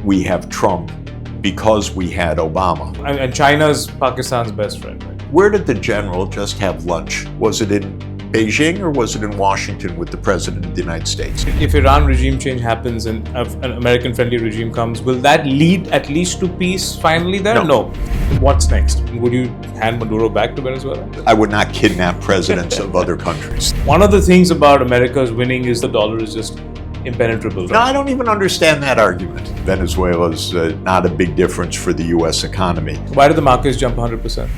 we have Trump because we had Obama. And China's Pakistan's best friend, right? Where did the general just have lunch? Was it in Beijing or was it in Washington with the President of the United States? If Iran regime change happens and an American-friendly regime comes, will that lead at least to peace finally there? No. What's next? Would you hand Maduro back to Venezuela? I would not kidnap presidents of other countries. One of the things about America's winning is the dollar is just impenetrable. Right? No, I don't even understand that argument. Venezuela's not a big difference for the U.S. economy. Why did the markets jump 100%?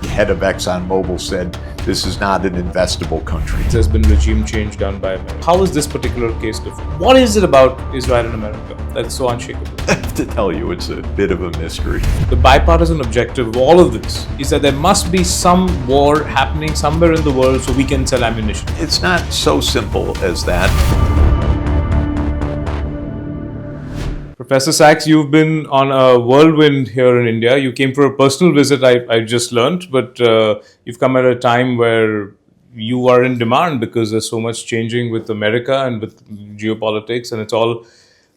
The head of ExxonMobil said this is not an investable country. There's been regime change done by America. How is this particular case different? What is it about Israel and America that's so unshakable? I have to tell you, it's a bit of a mystery. The bipartisan objective of all of this is that there must be some war happening somewhere in the world so we can sell ammunition. It's not so simple as that. Professor Sachs, you've been on a whirlwind here in India. You came for a personal visit, I just learned, but you've come at a time where you are in demand because there's so much changing with America and with geopolitics, and it's all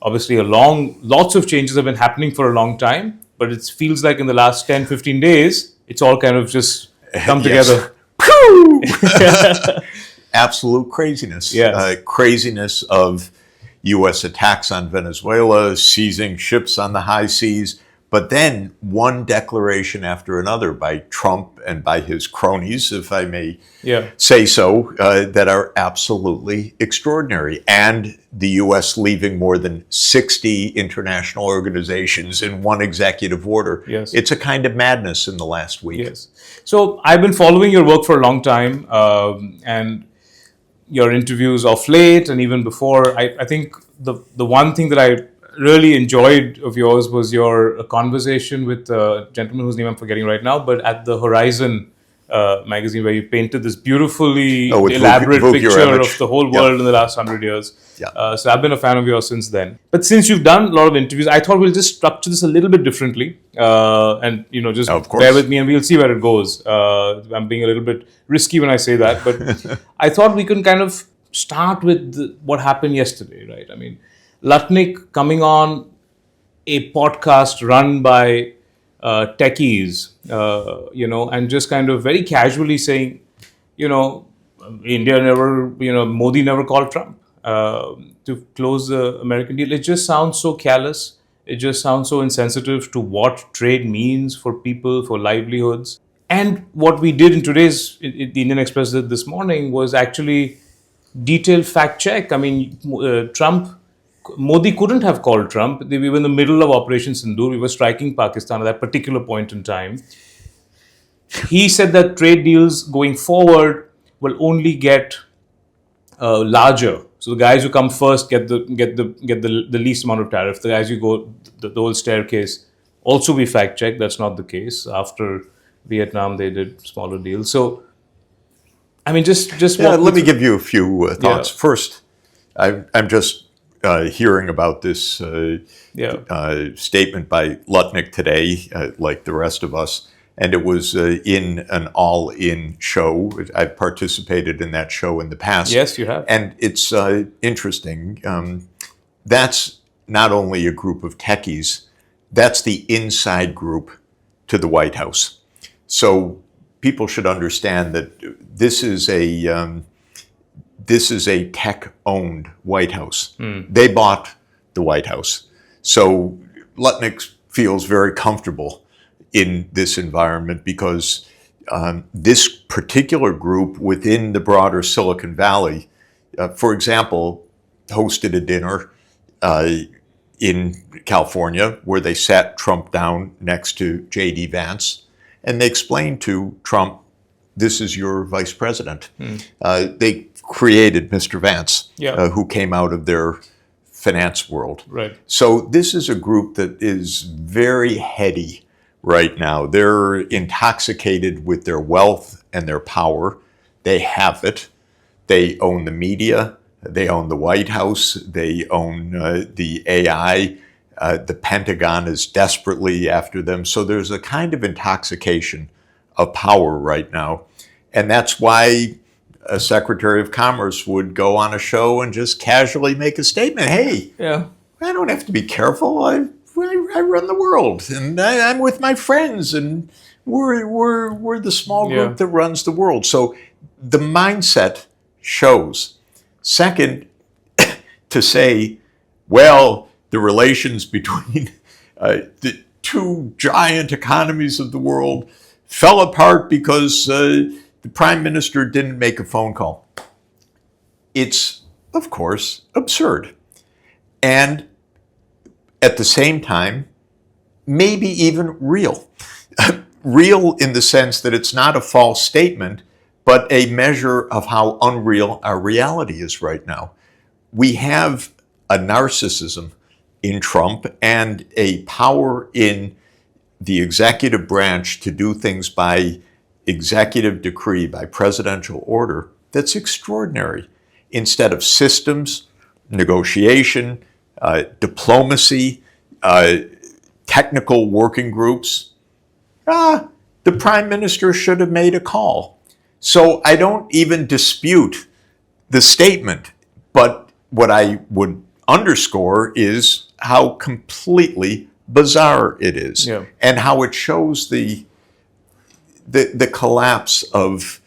obviously lots of changes have been happening for a long time, but it feels like in the last 10, 15 days, it's all kind of just come together. Absolute craziness. Yes. Craziness of U.S. attacks on Venezuela, seizing ships on the high seas, but then one declaration after another by Trump and by his cronies, if I may say so, that are absolutely extraordinary. And the U.S. leaving more than 60 international organizations in one executive order. Yes. It's a kind of madness in the last week. Yes. So I've been following your work for a long time, and your interviews of late and even before. I think the one thing that I really enjoyed of yours was your conversation with a gentleman whose name I'm forgetting right now, but at the Horizon magazine, where you painted this beautifully elaborate picture of the whole world in the last 100 years. So I've been a fan of yours since then. But since you've done a lot of interviews, I thought we'll just structure this a little bit differently, and just bear with me and we'll see where it goes. I'm being a little bit risky when I say that, but I thought we can kind of start with what happened yesterday, right? I mean, Lutnik coming on a podcast run by techies, and just kind of very casually saying, India never, Modi never called Trump to close the American deal. It just sounds so callous. It just sounds so insensitive to what trade means for people, for livelihoods. And what we did in today's, the Indian Express did this morning was actually detailed fact check. I mean, Modi couldn't have called Trump. We were in the middle of Operation Sindoor. We were striking Pakistan at that particular point in time. He said that trade deals going forward will only get larger. So the guys who come first get the least amount of tariff. The guys who go the whole staircase also be fact checked. That's not the case. After Vietnam, they did smaller deals. So, I mean, just let me give you a few thoughts. First, I'm just hearing about this statement by Lutnik today, like the rest of us, and it was in an all-in show. I've participated in that show in the past. Yes, you have. And it's interesting. That's not only a group of techies, that's the inside group to the White House. So people should understand that this is a tech-owned White House. They bought the White House. So Lutnik feels very comfortable in this environment because this particular group within the broader Silicon Valley, for example, hosted a dinner in California where they sat Trump down next to J.D. Vance, and they explained to Trump, this is your vice president. They created Mr. Vance, who came out of their finance world. Right. So this is a group that is very heady right now. They're intoxicated with their wealth and their power. They have it. They own the media. They own the White House. They own the AI. The Pentagon is desperately after them. So there's a kind of intoxication of power right now. And that's why Secretary of Commerce would go on a show and just casually make a statement. Hey, I don't have to be careful. I run the world, and I'm with my friends, and we're the small group that runs the world. So the mindset shows. Second, to say, well, the relations between the two giant economies of the world fell apart because the prime minister didn't make a phone call. It's, of course, absurd. And at the same time, maybe even real. Real in the sense that it's not a false statement, but a measure of how unreal our reality is right now. We have a narcissism in Trump and a power in the executive branch to do things by executive decree, by presidential order, that's extraordinary. Instead of systems, negotiation, diplomacy, technical working groups, the prime minister should have made a call. So I don't even dispute the statement, but what I would underscore is how completely bizarre it is, and how it shows the collapse of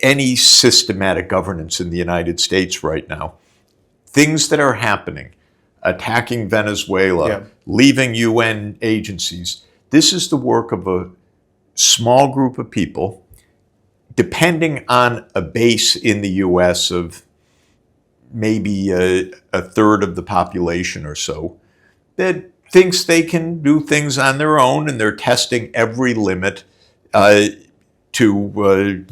any systematic governance in the United States right now. Things that are happening, attacking Venezuela, leaving UN agencies. This is the work of a small group of people, depending on a base in the US of maybe a third of the population or so, that thinks they can do things on their own, and they're testing every limit to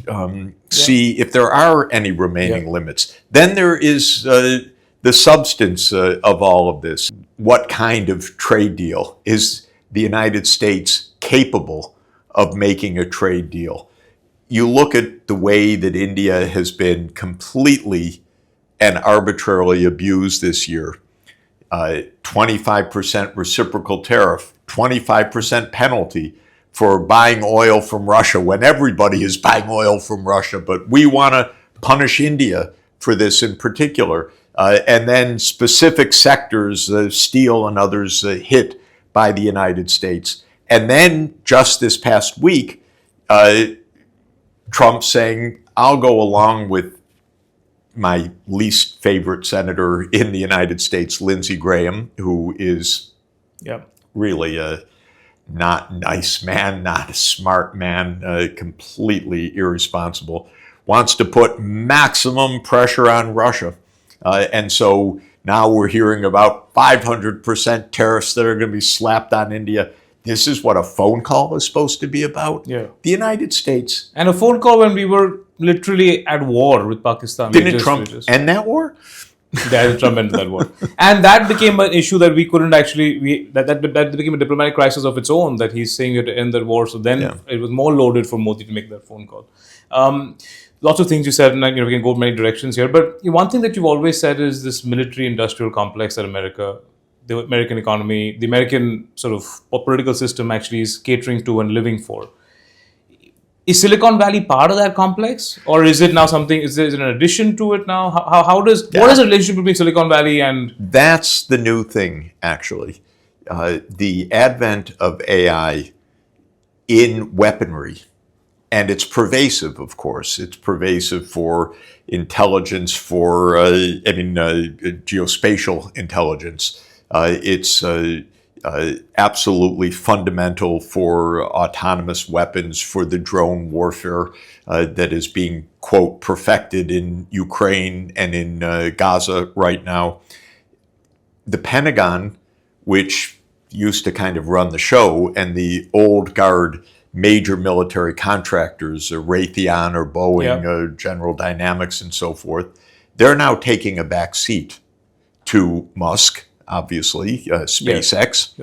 see if there are any remaining limits. Then there is the substance of all of this. What kind of trade deal? Is the United States capable of making a trade deal? You look at the way that India has been completely and arbitrarily abused this year. 25% reciprocal tariff, 25% penalty for buying oil from Russia when everybody is buying oil from Russia, but we want to punish India for this in particular. And then specific sectors, steel and others, hit by the United States. And then just this past week, Trump saying, I'll go along with my least favorite senator in the United States, Lindsey Graham, who is really a not nice man, not a smart man, completely irresponsible, wants to put maximum pressure on Russia. And so now we're hearing about 500% tariffs that are going to be slapped on India. This is what a phone call is supposed to be about? The United States. And a phone call when we were literally at war with Pakistan. Didn't Trump end that war? Trump ended that war. And that became an issue that we couldn't actually, that became a diplomatic crisis of its own, that he's saying you have to end that war. So then it was more loaded for Modi to make that phone call. Lots of things you said, and we can go many directions here. But one thing that you've always said is this military-industrial complex that America, the American economy, the American sort of political system actually is catering to and living for. Is Silicon Valley part of that complex, or is it now something? Is there an addition to it now? What is the relationship between Silicon Valley and? That's the new thing, actually. The advent of AI in weaponry, and it's pervasive, of course. It's pervasive for intelligence, for geospatial intelligence. It's absolutely fundamental for autonomous weapons, for the drone warfare that is being, quote, perfected in Ukraine and in Gaza right now. The Pentagon, which used to kind of run the show, and the old guard major military contractors, Raytheon or Boeing, General Dynamics and so forth, they're now taking a back seat to Musk, obviously, SpaceX,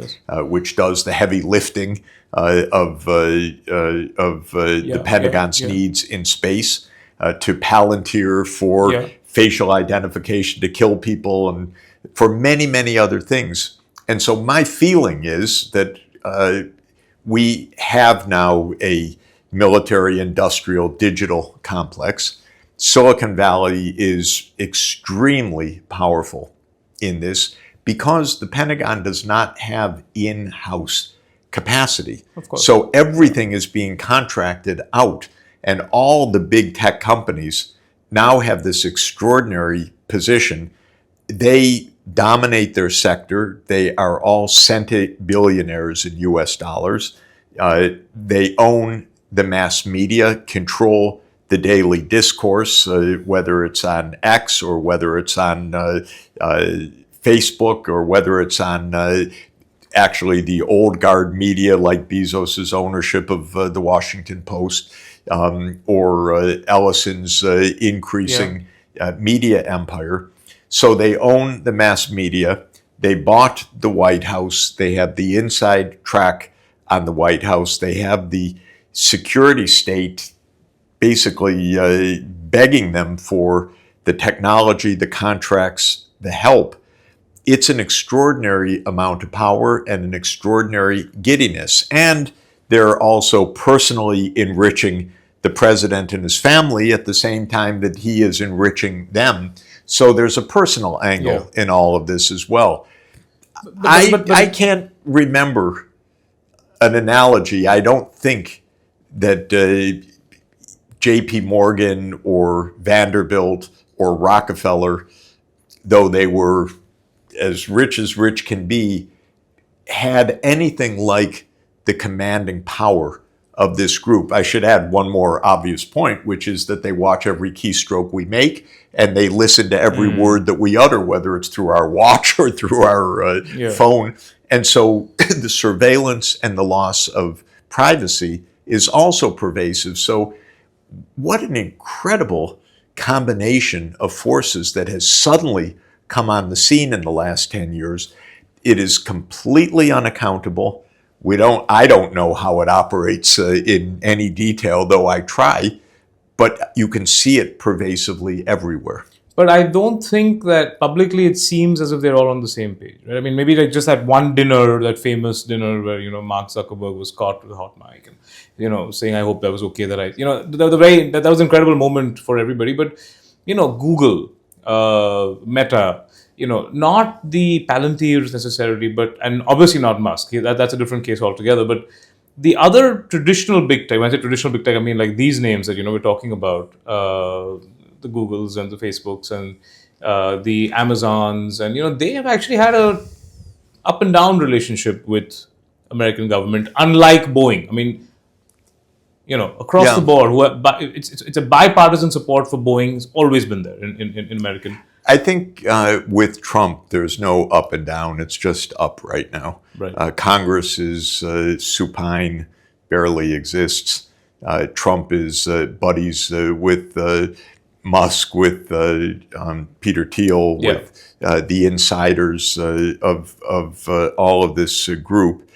which does the heavy lifting of the Pentagon's needs in space, to Palantir for facial identification to kill people, and for many, many other things. And so my feeling is that we have now a military-industrial digital complex. Silicon Valley is extremely powerful in this, because the Pentagon does not have in-house capacity. Of course. So everything is being contracted out, and all the big tech companies now have this extraordinary position. They dominate their sector. They are all centibillionaires in US dollars. They own the mass media, control the daily discourse, whether it's on X or whether it's on Facebook or whether it's on actually the old guard media like Bezos's ownership of the Washington Post, or Ellison's increasing media empire. So they own the mass media. They bought the White House. They have the inside track on the White House. They have the security state basically begging them for the technology, the contracts, the help. It's an extraordinary amount of power and an extraordinary giddiness. And they're also personally enriching the president and his family at the same time that he is enriching them. So there's a personal angle in all of this as well. But I can't remember an analogy. I don't think that J.P. Morgan or Vanderbilt or Rockefeller, though they were as rich can be, had anything like the commanding power of this group. I should add one more obvious point, which is that they watch every keystroke we make and they listen to every word that we utter, whether it's through our watch or through our phone. And so the surveillance and the loss of privacy is also pervasive. So what an incredible combination of forces that has suddenly come on the scene in the last 10 years. It is completely unaccountable. I don't know how it operates in any detail, though I try, but you can see it pervasively everywhere. But I don't think that publicly it seems as if they're all on the same page. Right? I mean, maybe like just that one dinner, that famous dinner where, Mark Zuckerberg was caught with a hot mic and, saying, I hope that was okay that that was an incredible moment for everybody. But, Google, Meta, not the Palantirs necessarily, and obviously not Musk. That's a different case altogether. But the other traditional big tech, when I say traditional big tech, I mean like these names that, we're talking about, the Googles and the Facebooks and the Amazons, and, they have actually had a up and down relationship with American government, unlike Boeing. I mean, across the board, it's a bipartisan support for Boeing. It's always been there in American. I think with Trump, there's no up and down. It's just up right now. Right. Congress is supine, barely exists. Trump is buddies with Musk, with Peter Thiel, with the insiders of all of this group.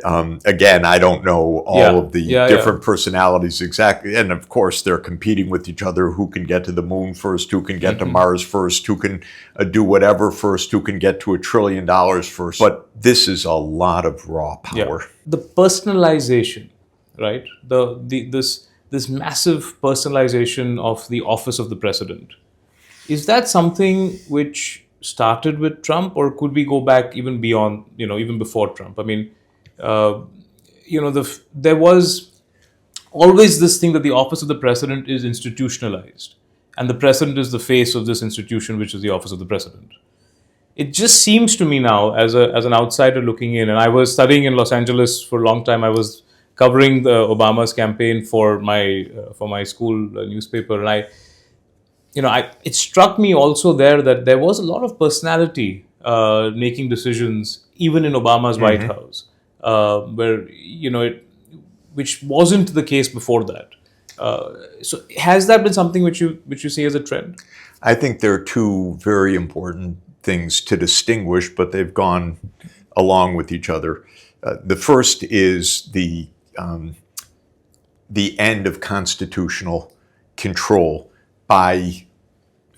Again, I don't know all of the different personalities exactly. And of course, they're competing with each other. Who can get to the moon first? Who can get to Mars first? Who can do whatever first? Who can get to $1 trillion first? But this is a lot of raw power. Yeah. The personalization, right? This massive personalization of the office of the president. Is that something which started with Trump, or could we go back even beyond, even before Trump? I mean, there was always this thing that the office of the president is institutionalized, and the president is the face of this institution, which is the office of the president. It just seems to me now, as an outsider looking in, and I was studying in Los Angeles for a long time. I was covering the Obama's campaign for my school newspaper, and it struck me also there that there was a lot of personality making decisions, even in Obama's White House. Which wasn't the case before that. So has that been something which you see as a trend? I think there are two very important things to distinguish, but they've gone along with each other. The first is the end of constitutional control by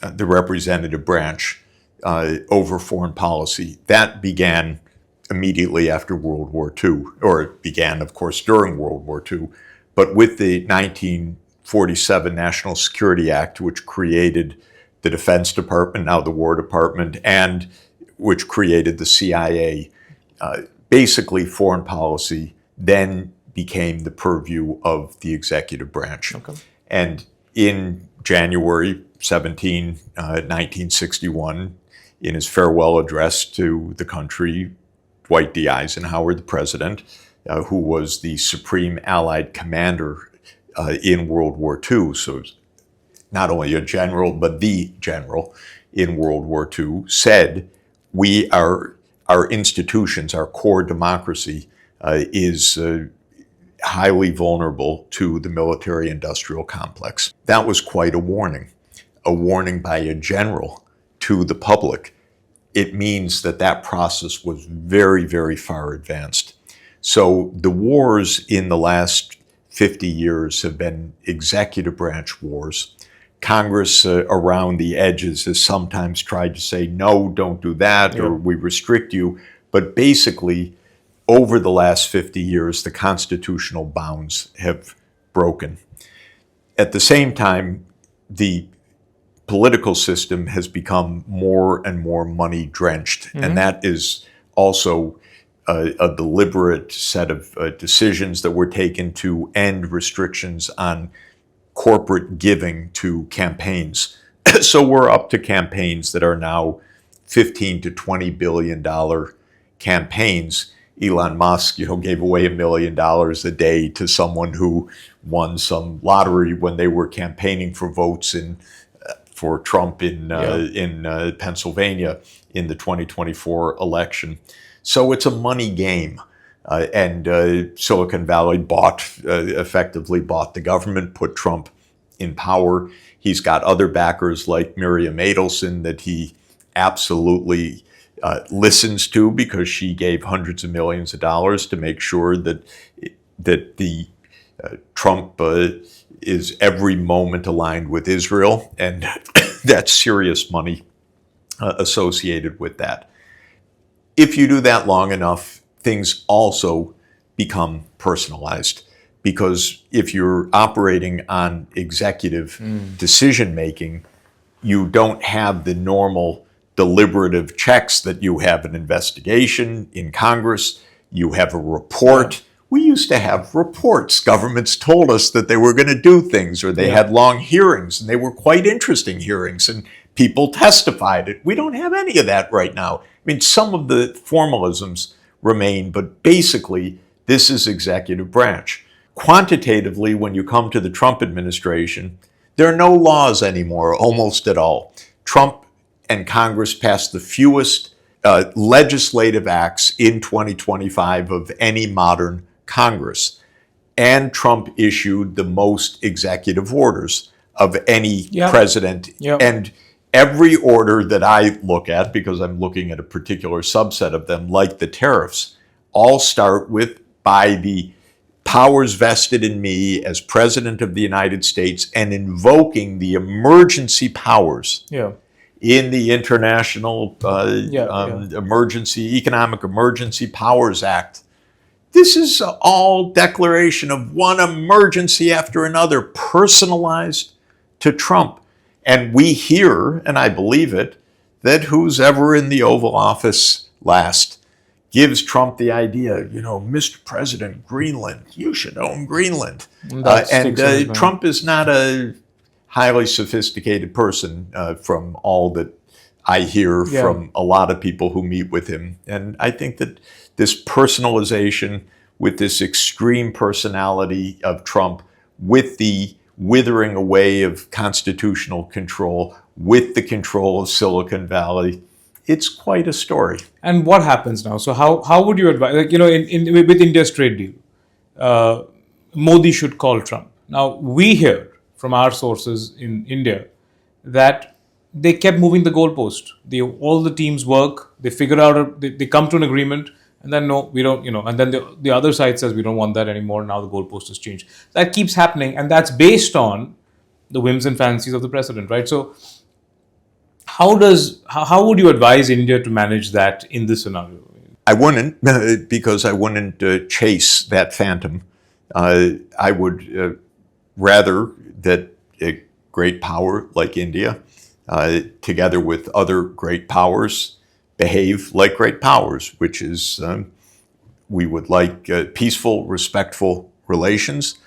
the representative branch over foreign policy. That began immediately after World War II, or it began, of course, during World War II. But with the 1947 National Security Act, which created the Defense Department, now the War Department, and which created the CIA. Basically, foreign policy then became the purview of the executive branch. Okay. And in January 17, 1961, in his farewell address to the country, Dwight D. Eisenhower, the president, who was the supreme Allied commander in World War II, so not only a general, but the general in World War II, said, our institutions, our core democracy is highly vulnerable to the military-industrial complex. That was quite a warning by a general to the public. It means that process was very, very far advanced. So the wars in the last 50 years have been executive branch wars. Congress around the edges has sometimes tried to say, no, don't do that, or we restrict you. But basically, over the last 50 years, the constitutional bounds have broken. At the same time, the political system has become more and more money drenched. And that is also a deliberate set of decisions that were taken to end restrictions on corporate giving to campaigns. So we're up to campaigns that are now $15 to $20 billion campaigns. Elon Musk, gave away $1 million a day to someone who won some lottery when they were campaigning for votes for Trump in Pennsylvania in the 2024 election. So it's a money game. And Silicon Valley effectively bought the government, put Trump in power. He's got other backers like Miriam Adelson that he absolutely listens to, because she gave hundreds of millions of dollars to make sure that the Trump is every moment aligned with Israel, and that's serious money associated with that. If you do that long enough, things also become personalized, because if you're operating on executive decision making, you don't have the normal deliberative checks that you have an investigation in Congress. You have a report. We used to have reports. Governments told us that they were going to do things, or they had long hearings, and they were quite interesting hearings, and people testified. We don't have any of that right now. I mean, some of the formalisms remain, but basically, this is executive branch. Quantitatively, when you come to the Trump administration, there are no laws anymore, almost at all. Trump and Congress passed the fewest legislative acts in 2025 of any modern Congress. And Trump issued the most executive orders of any president. And every order that I look at, because I'm looking at a particular subset of them, like the tariffs, all start with, by the powers vested in me as President of the United States, and invoking the emergency powers in the International Economic Emergency Powers Act. This is all declaration of one emergency after another, personalized to Trump. And we hear, and I believe it, that who's ever in the Oval Office last gives Trump the idea, Mr. President, Greenland, you should own Greenland. And Trump is not a highly sophisticated person from all that I hear from a lot of people who meet with him. And I think that this personalization with this extreme personality of Trump, with the withering away of constitutional control, with the control of Silicon Valley, it's quite a story. And what happens now? So how would you advise, with India's trade deal, Modi should call Trump. Now, we hear from our sources in India that they kept moving the goalpost. All the teams work, they figure out, they come to an agreement, and then no, we don't, and then the other side says we don't want that anymore, now the goalpost has changed. That keeps happening, and that's based on the whims and fancies of the president, right? So how would you advise India to manage that in this scenario? I wouldn't, because I wouldn't chase that phantom. I would rather that a great power like India, together with other great powers, behave like great powers, which is we would like peaceful, respectful relations.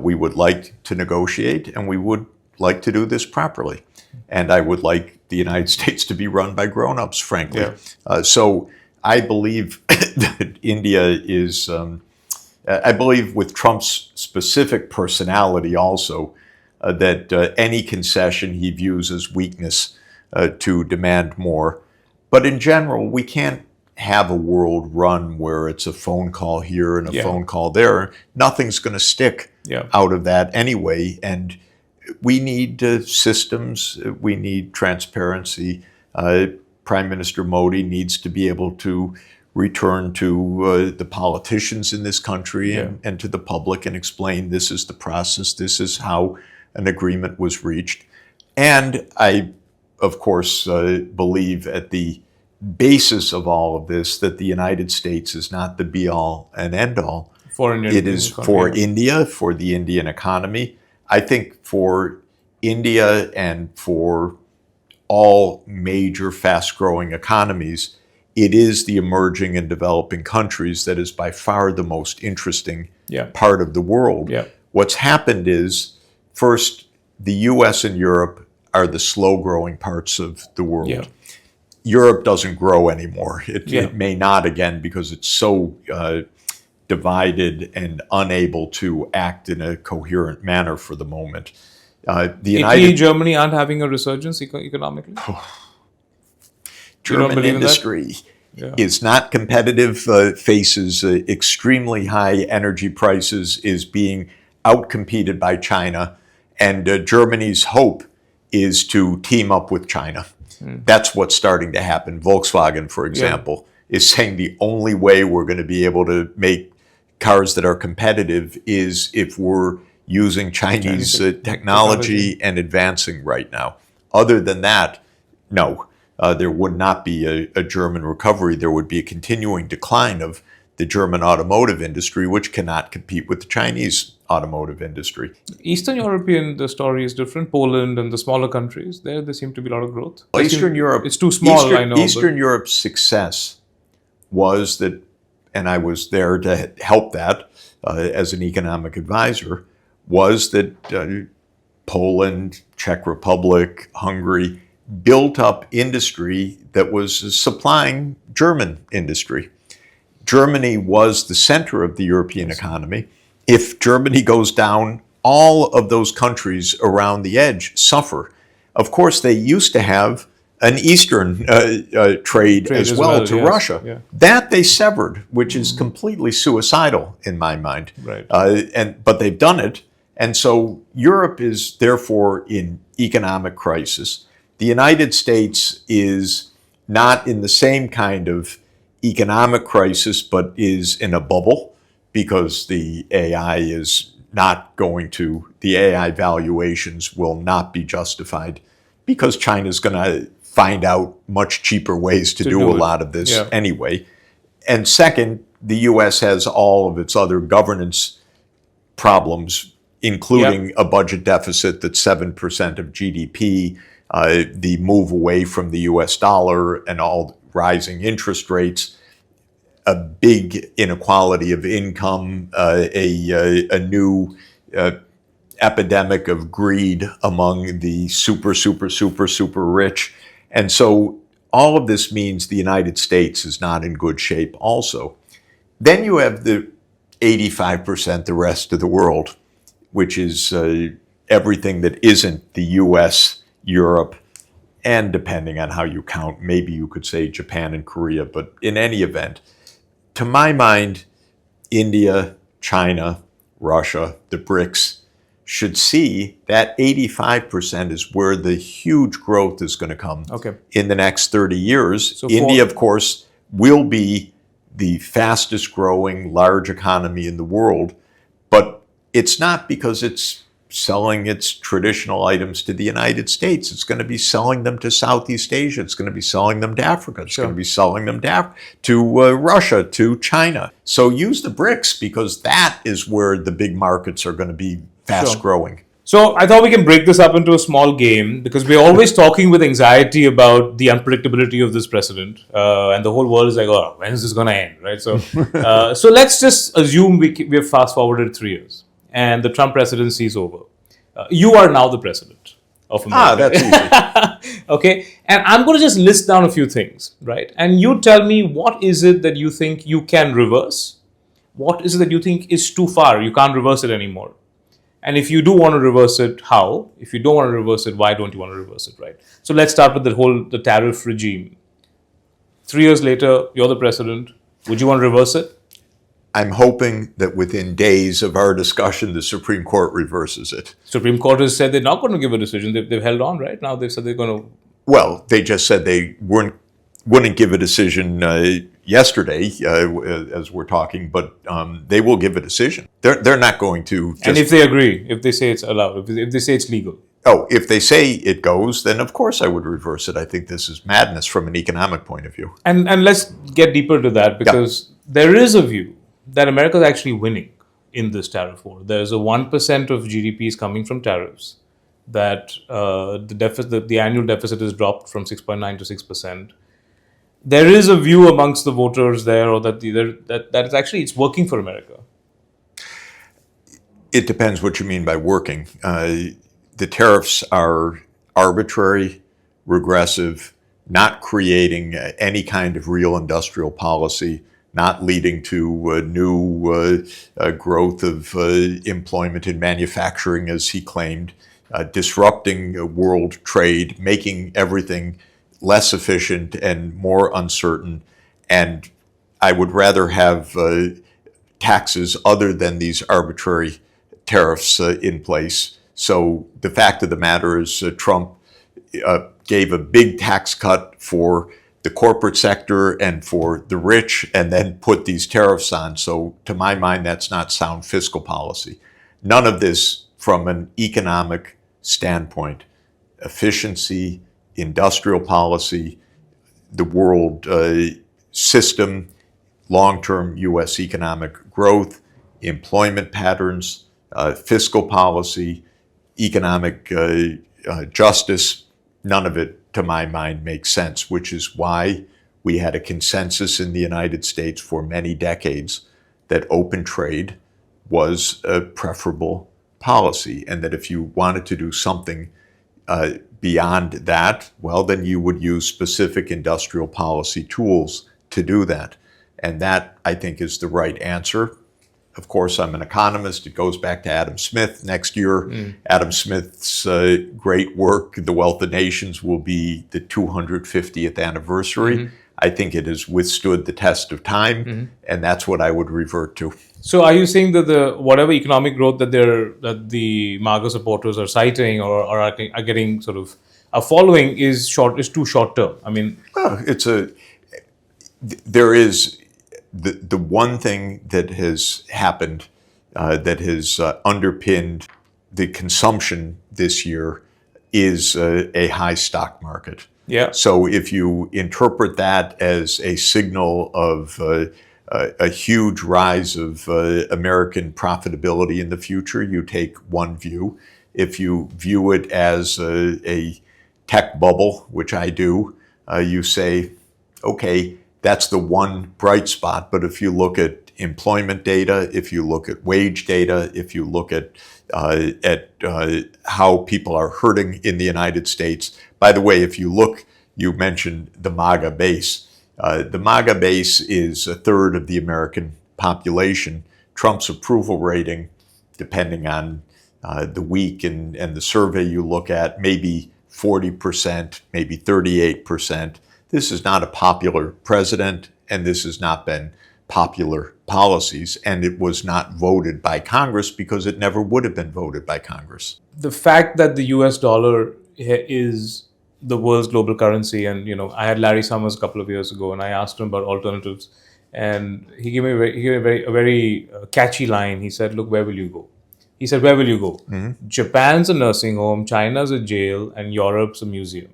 We would like to negotiate, and we would like to do this properly. And I would like the United States to be run by grown-ups, frankly. Yeah. So I believe that India is, I believe with Trump's specific personality also, that any concession he views as weakness to demand more. But in general, we can't have a world run where it's a phone call here and a phone call there. Nothing's going to stick out of that anyway. And we need systems. We need transparency. Prime Minister Modi needs to be able to return to the politicians in this country and to the public and explain this is the process, this is how an agreement was reached. And I, of course, believe at the basis of all of this that the United States is not the be-all and end-all. It is for India, for the Indian economy. I think for India and for all major fast-growing economies, it is the emerging and developing countries that is by far the most interesting part of the world. What's happened is, first, the US and Europe are the slow-growing parts of the world. Europe doesn't grow anymore. It may not again because it's so divided and unable to act in a coherent manner for the moment. Italy, Germany aren't having a resurgence economically? German industry is not competitive, faces extremely high energy prices, is being outcompeted by China, and Germany's hope is to team up with China. That's what's starting to happen. Volkswagen, for example, is saying the only way we're going to be able to make cars that are competitive is if we're using Chinese technology and advancing right now. Other than that, no, there would not be a German recovery. There would be a continuing decline of the German automotive industry, which cannot compete with the Chinese automotive industry. Eastern European, the story is different. Poland and the smaller countries, there seem to be a lot of growth. Eastern Europe, it's too small, I know. Eastern Europe's success was that, and I was there to help that as an economic advisor, was that Poland, Czech Republic, Hungary built up industry that was supplying German industry. Germany was the center of the European economy. If Germany goes down, all of those countries around the edge suffer. Of course, they used to have an Eastern trade as well to Russia. That they severed, which is completely suicidal in my mind. But they've done it. And so Europe is therefore in economic crisis. The United States is not in the same kind of economic crisis, but is in a bubble because the AI is not going to, the AI valuations will not be justified because China's going to find out much cheaper ways to do a lot of this anyway. And second, the US has all of its other governance problems, including a budget deficit that's 7% of GDP, the move away from the US dollar and all rising interest rates, a big inequality of income, a new epidemic of greed among the super rich. And so all of this means the United States is not in good shape also. Then you have the 85%, the rest of the world, which is everything that isn't the US, Europe, and depending on how you count, maybe you could say Japan and Korea, but in any event, to my mind, India, China, Russia, the BRICS should see that 85% is where the huge growth is going to come in the next 30 years. So India, of course, will be the fastest growing large economy in the world, but it's not because it's selling its traditional items to the United States. It's going to be selling them to Southeast Asia. It's going to be selling them to Africa. It's going to be selling them to Russia, to China. So use the BRICS because that is where the big markets are going to be fast growing. So I thought we can break this up into a small game because we're always talking with anxiety about the unpredictability of this president, and the whole world is like, "Oh, when is this going to end?" Right? So, so let's just assume we have fast forwarded 3 years, and the Trump presidency is over. You are now the president of America. That's easy. Okay, and I'm going to just list down a few things, right? And you tell me what is it that you think you can reverse, what is it that you think is too far, you can't reverse it anymore. And if you do want to reverse it, how? If you don't want to reverse it, why don't you want to reverse it, right? So let's start with the tariff regime. 3 years later, you're the president. Would you want to reverse it? I'm hoping that within days of our discussion, the Supreme Court reverses it. Supreme Court has said they're not going to give a decision. They've held on, right? Now they've said they're going to... Well, they just said they wouldn't give a decision yesterday as we're talking, but they will give a decision. They're not going to just... And if they agree, if they say it's allowed, if they say it's legal. Oh, if they say it goes, then of course I would reverse it. I think this is madness from an economic point of view. And let's get deeper to that because there is a view that America is actually winning in this tariff war. There's a 1% of GDP is coming from tariffs. That the annual deficit is dropped from 6.9 to 6%. There is a view amongst the voters there, or that it's actually it's working for America. It depends what you mean by working. The tariffs are arbitrary, regressive, not creating any kind of real industrial policy, not leading to new growth of employment in manufacturing, as he claimed, disrupting world trade, making everything less efficient and more uncertain. And I would rather have taxes other than these arbitrary tariffs in place. So the fact of the matter is Trump gave a big tax cut for the corporate sector and for the rich, and then put these tariffs on. So to my mind, that's not sound fiscal policy. None of this from an economic standpoint, efficiency, industrial policy, the world system, long-term U.S. economic growth, employment patterns, fiscal policy, economic justice, none of it, to my mind, makes sense, which is why we had a consensus in the United States for many decades that open trade was a preferable policy, and that if you wanted to do something beyond that, well, then you would use specific industrial policy tools to do that. And that, I think, is the right answer. Of course, I'm an economist. It goes back to Adam Smith next year. Adam Smith's great work, The Wealth of Nations, will be the 250th anniversary. I think it has withstood the test of time, and that's what I would revert to. So are you saying that the whatever economic growth that the MAGA supporters are citing or are getting sort of are following is too short term? I mean, there is the one thing that has happened that has underpinned the consumption this year is a high stock market. Yeah. So if you interpret that as a signal of a huge rise of American profitability in the future, you take one view. If you view it as a tech bubble, which I do, you say, okay, that's the one bright spot. But if you look at employment data, if you look at wage data, if you look at how people are hurting in the United States. By the way, if you look, you mentioned the MAGA base. The MAGA base is a third of the American population. Trump's approval rating, depending on the week and the survey you look at, maybe 40%, maybe 38%. This is not a popular president, and this has not been popular policies, and it was not voted by Congress because it never would have been voted by Congress. The fact that the US dollar is the world's global currency, and I had Larry Summers a couple of years ago, and I asked him about alternatives, and he gave me a very catchy line. He said, "Look, where will you go?" He said, "Where will you go? Japan's a nursing home, China's a jail, and Europe's a museum.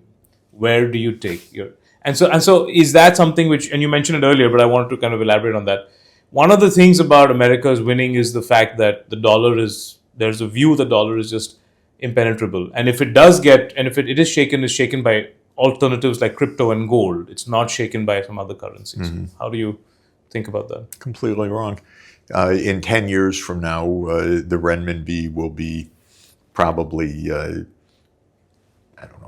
Where do you take your..." And so is that something which, and you mentioned it earlier, but I wanted to kind of elaborate on that. One of the things about America's winning is the fact that there's a view the dollar is just impenetrable. And if it does get, and if it is shaken by alternatives like crypto and gold. It's not shaken by some other currencies. How do you think about that? Completely wrong. In 10 years from now, the renminbi will be probably,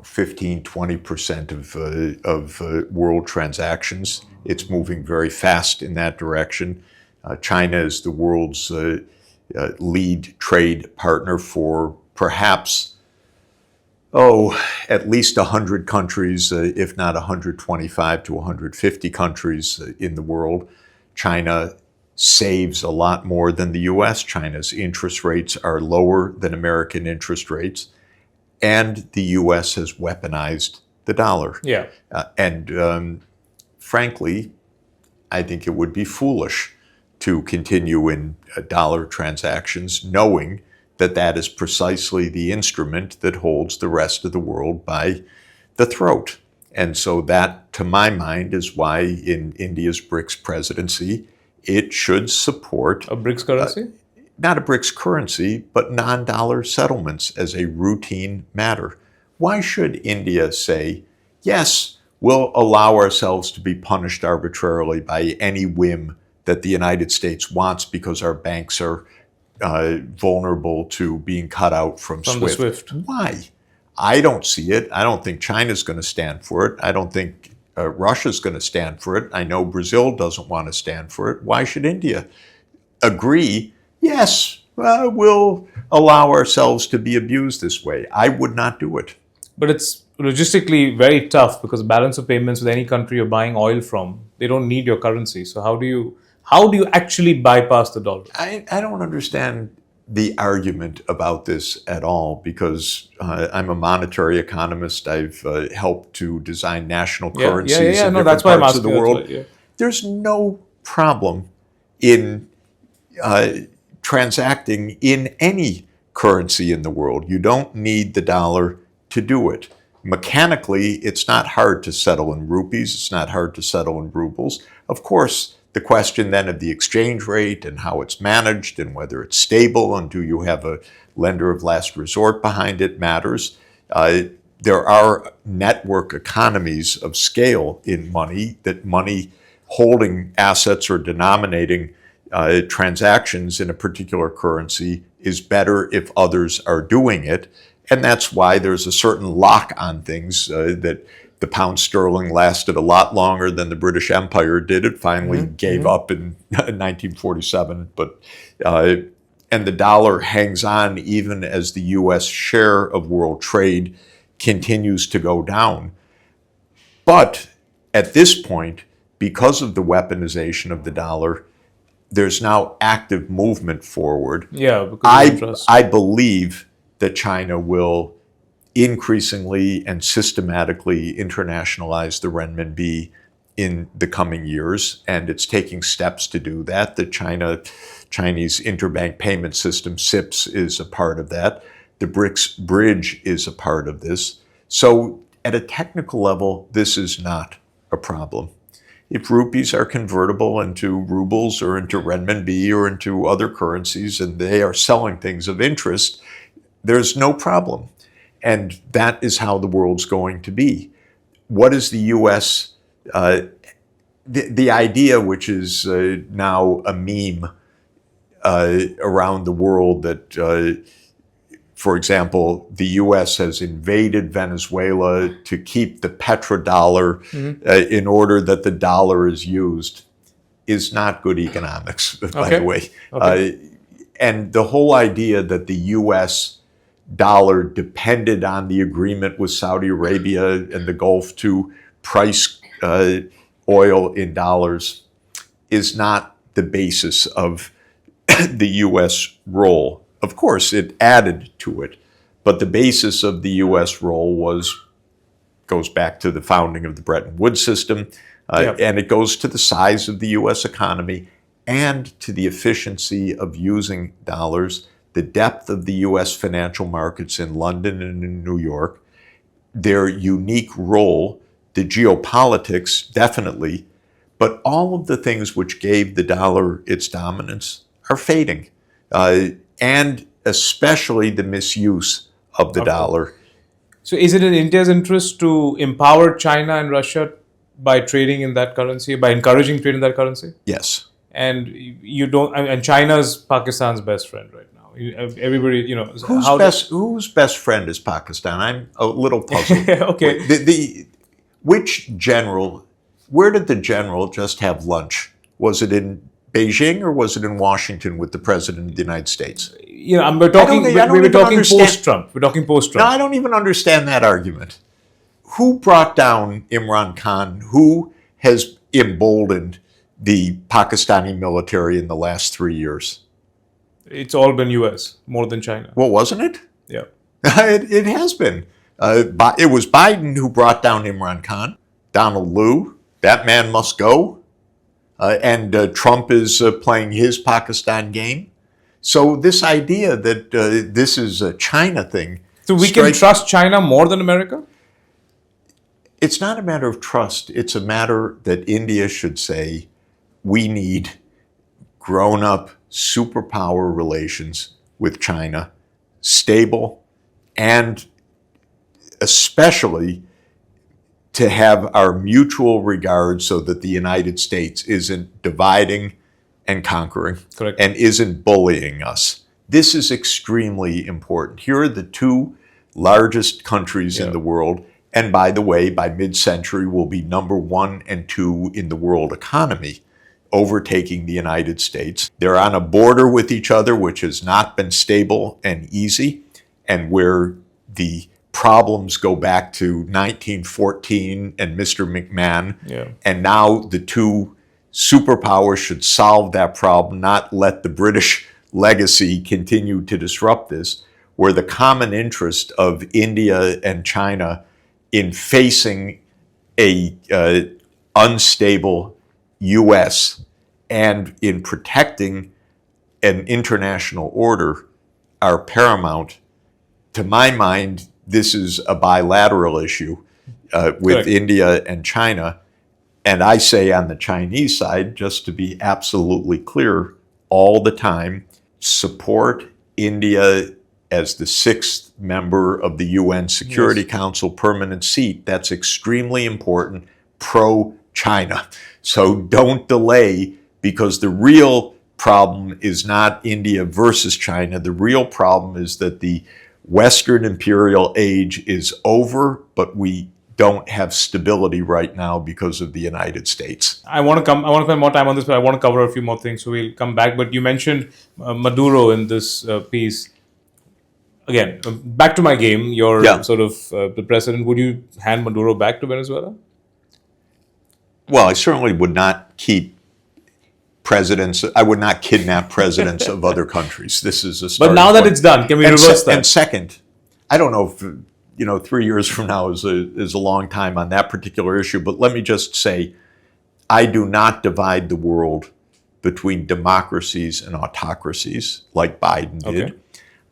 15, 20% of world transactions. It's moving very fast in that direction. China is the world's lead trade partner for perhaps, at least 100 countries, if not 125 to 150 countries in the world. China saves a lot more than the U.S. China's interest rates are lower than American interest rates. And the U.S. has weaponized the dollar. Yeah. And frankly, I think it would be foolish to continue in dollar transactions, knowing that that is precisely the instrument that holds the rest of the world by the throat. And so that, to my mind, is why in India's BRICS presidency, it should support a BRICS currency? Not a BRICS currency, but non-dollar settlements as a routine matter. Why should India say, yes, we'll allow ourselves to be punished arbitrarily by any whim that the United States wants because our banks are vulnerable to being cut out from SWIFT. The SWIFT. Why? I don't see it. I don't think China's going to stand for it. I don't think Russia's going to stand for it. I know Brazil doesn't want to stand for it. Why should India agree? Yes, we'll allow ourselves to be abused this way. I would not do it. But it's logistically very tough because balance of payments with any country you're buying oil from, they don't need your currency. So how do you actually bypass the dollar? I don't understand the argument about this at all because I'm a monetary economist. I've helped to design national currencies in different parts of the world. There's no problem in transacting in any currency in the world. You don't need the dollar to do it. Mechanically, it's not hard to settle in rupees. It's not hard to settle in rubles. Of course, the question then of the exchange rate and how it's managed and whether it's stable and do you have a lender of last resort behind it matters. There are network economies of scale in money, that money holding assets or denominating transactions in a particular currency is better if others are doing it. And that's why there's a certain lock on things that the pound sterling lasted a lot longer than the British Empire did. It finally gave up in 1947. And the dollar hangs on even as the U.S. share of world trade continues to go down. But at this point, because of the weaponization of the dollar, there's now active movement forward. Yeah, because I believe that China will increasingly and systematically internationalize the renminbi in the coming years, and it's taking steps to do that. The Chinese interbank payment system, CIPS, is a part of that. The BRICS bridge is a part of this. So at a technical level, this is not a problem. If rupees are convertible into rubles or into renminbi or into other currencies and they are selling things of interest, there's no problem. And that is how the world's going to be. What is the U.S., the idea, which is now a meme around the world, that, for example, the U.S. has invaded Venezuela to keep the petrodollar in order that the dollar is used, is not good economics, by the way. And the whole idea that the U.S. dollar depended on the agreement with Saudi Arabia and the Gulf to price oil in dollars is not the basis of the U.S. role. Of course, it added to it, but the basis of the U.S. role goes back to the founding of the Bretton Woods system, and it goes to the size of the U.S. economy and to the efficiency of using dollars, the depth of the U.S. financial markets in London and in New York, their unique role, the geopolitics, definitely, but all of the things which gave the dollar its dominance are fading. And especially the misuse of the dollar. So is it in India's interest to empower China and Russia by trading in that currency, by encouraging trade in that currency? Yes. And you don't, and China's Pakistan's best friend right now. Everybody, Whose best friend is Pakistan? I'm a little puzzled. Okay. Which general? Where did the general just have lunch? Was it in Beijing or was it in Washington with the President of the United States? We're talking post-Trump. We're talking post-Trump. No, I don't even understand that argument. Who brought down Imran Khan? Who has emboldened the Pakistani military in the last 3 years? It's all been U.S. more than China. Well, wasn't it? Yeah. It has been. It was Biden who brought down Imran Khan. Donald Liu, that man must go. And Trump is playing his Pakistan game. So this idea that this is a China thing. So we can trust China more than America? It's not a matter of trust. It's a matter that India should say, we need grown-up superpower relations with China, stable, and especially to have our mutual regard so that the United States isn't dividing and conquering. Correct. And isn't bullying us. This is extremely important. Here are the two largest countries in the world. And by the way, by mid-century, will be number 1 and 2 in the world economy, overtaking the United States. They're on a border with each other, which has not been stable and easy, and where the problems go back to 1914 and Mr. McMahon. Yeah. And now the two superpowers should solve that problem, not let the British legacy continue to disrupt this, where the common interest of India and China in facing a unstable U.S. and in protecting an international order are paramount. To my mind, this is a bilateral issue with India and China. And I say on the Chinese side, just to be absolutely clear, all the time, support India as the 6th member of the UN Security Council permanent seat. That's extremely important, pro-China. So don't delay, because the real problem is not India versus China. The real problem is that the Western imperial age is over, but we don't have stability right now because of the United States. I want to spend more time on this, but I want to cover a few more things, so we'll come back. But you mentioned Maduro in this piece. Again, back to my game. You're sort of the president. Would you hand Maduro back to Venezuela? Well, I certainly would not keep presidents. I would not kidnap presidents of other countries. This is a starting But now that point. it's done, can we reverse that? And second, I don't know if 3 years from now is a long time on that particular issue, but let me just say, I do not divide the world between democracies and autocracies like Biden did. Okay.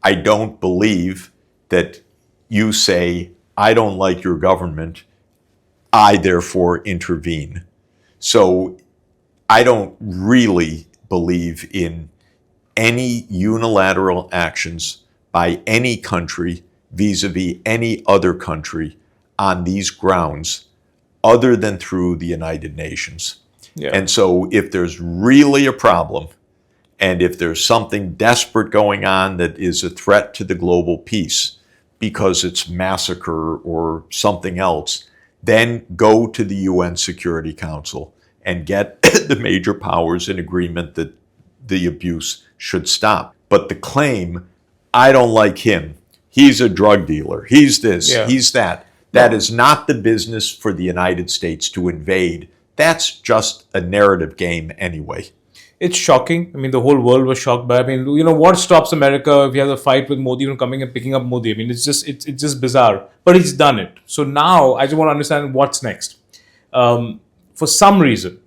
I don't believe that you say, I don't like your government, I therefore intervene. So I don't really believe in any unilateral actions by any country vis-a-vis any other country on these grounds other than through the United Nations. Yeah. And so if there's really a problem, and if there's something desperate going on that is a threat to the global peace because it's massacre or something else, then go to the UN Security Council and get the major powers in agreement that the abuse should stop. But the claim, I don't like him, he's a drug dealer, he's this, he's that, that is not the business for the United States to invade. That's just a narrative game anyway. It's shocking. I mean, the whole world was shocked by it. I mean, what stops America if he has a fight with Modi, even coming and picking up Modi? I mean, it's just bizarre. But he's done it. So now I just want to understand what's next. For some reason,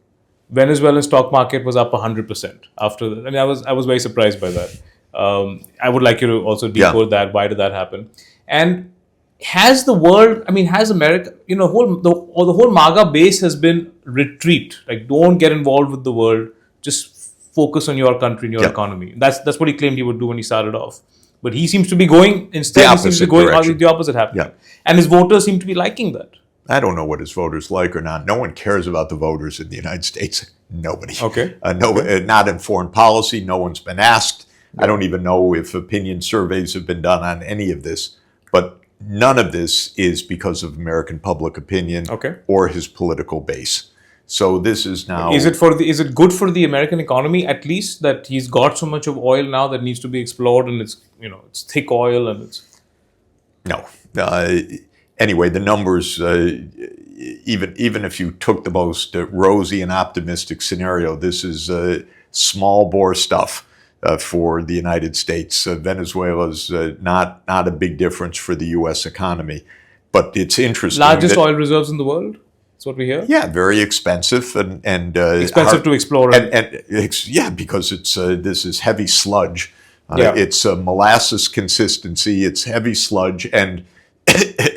Venezuelan stock market was up 100% after that. I mean, I was very surprised by that. I would like you to also decode that. Why did that happen? And has the world, I mean, has America, the whole MAGA base has been retreat. Like, don't get involved with the world. Just focus on your country and your economy. That's what he claimed he would do when he started off. But he seems to be going, instead, he seems to be going the opposite happening. Yeah. And his voters seem to be liking that. I don't know what his voters like or not. No one cares about the voters in the United States. Nobody. Okay. Not in foreign policy. No one's been asked. Yeah. I don't even know if opinion surveys have been done on any of this. But none of this is because of American public opinion or his political base. So this is now. Is it good for the American economy, at least, that he's got so much of oil now that needs to be explored, and it's thick oil and it's. No. Anyway, the numbers, even if you took the most rosy and optimistic scenario, this is small bore stuff for the United States. Venezuela's not a big difference for the U.S. economy, but it's interesting. Largest oil reserves in the world. That's what we hear. Yeah, very expensive and expensive to explore. Because this is heavy sludge. It's a molasses consistency. It's heavy sludge and.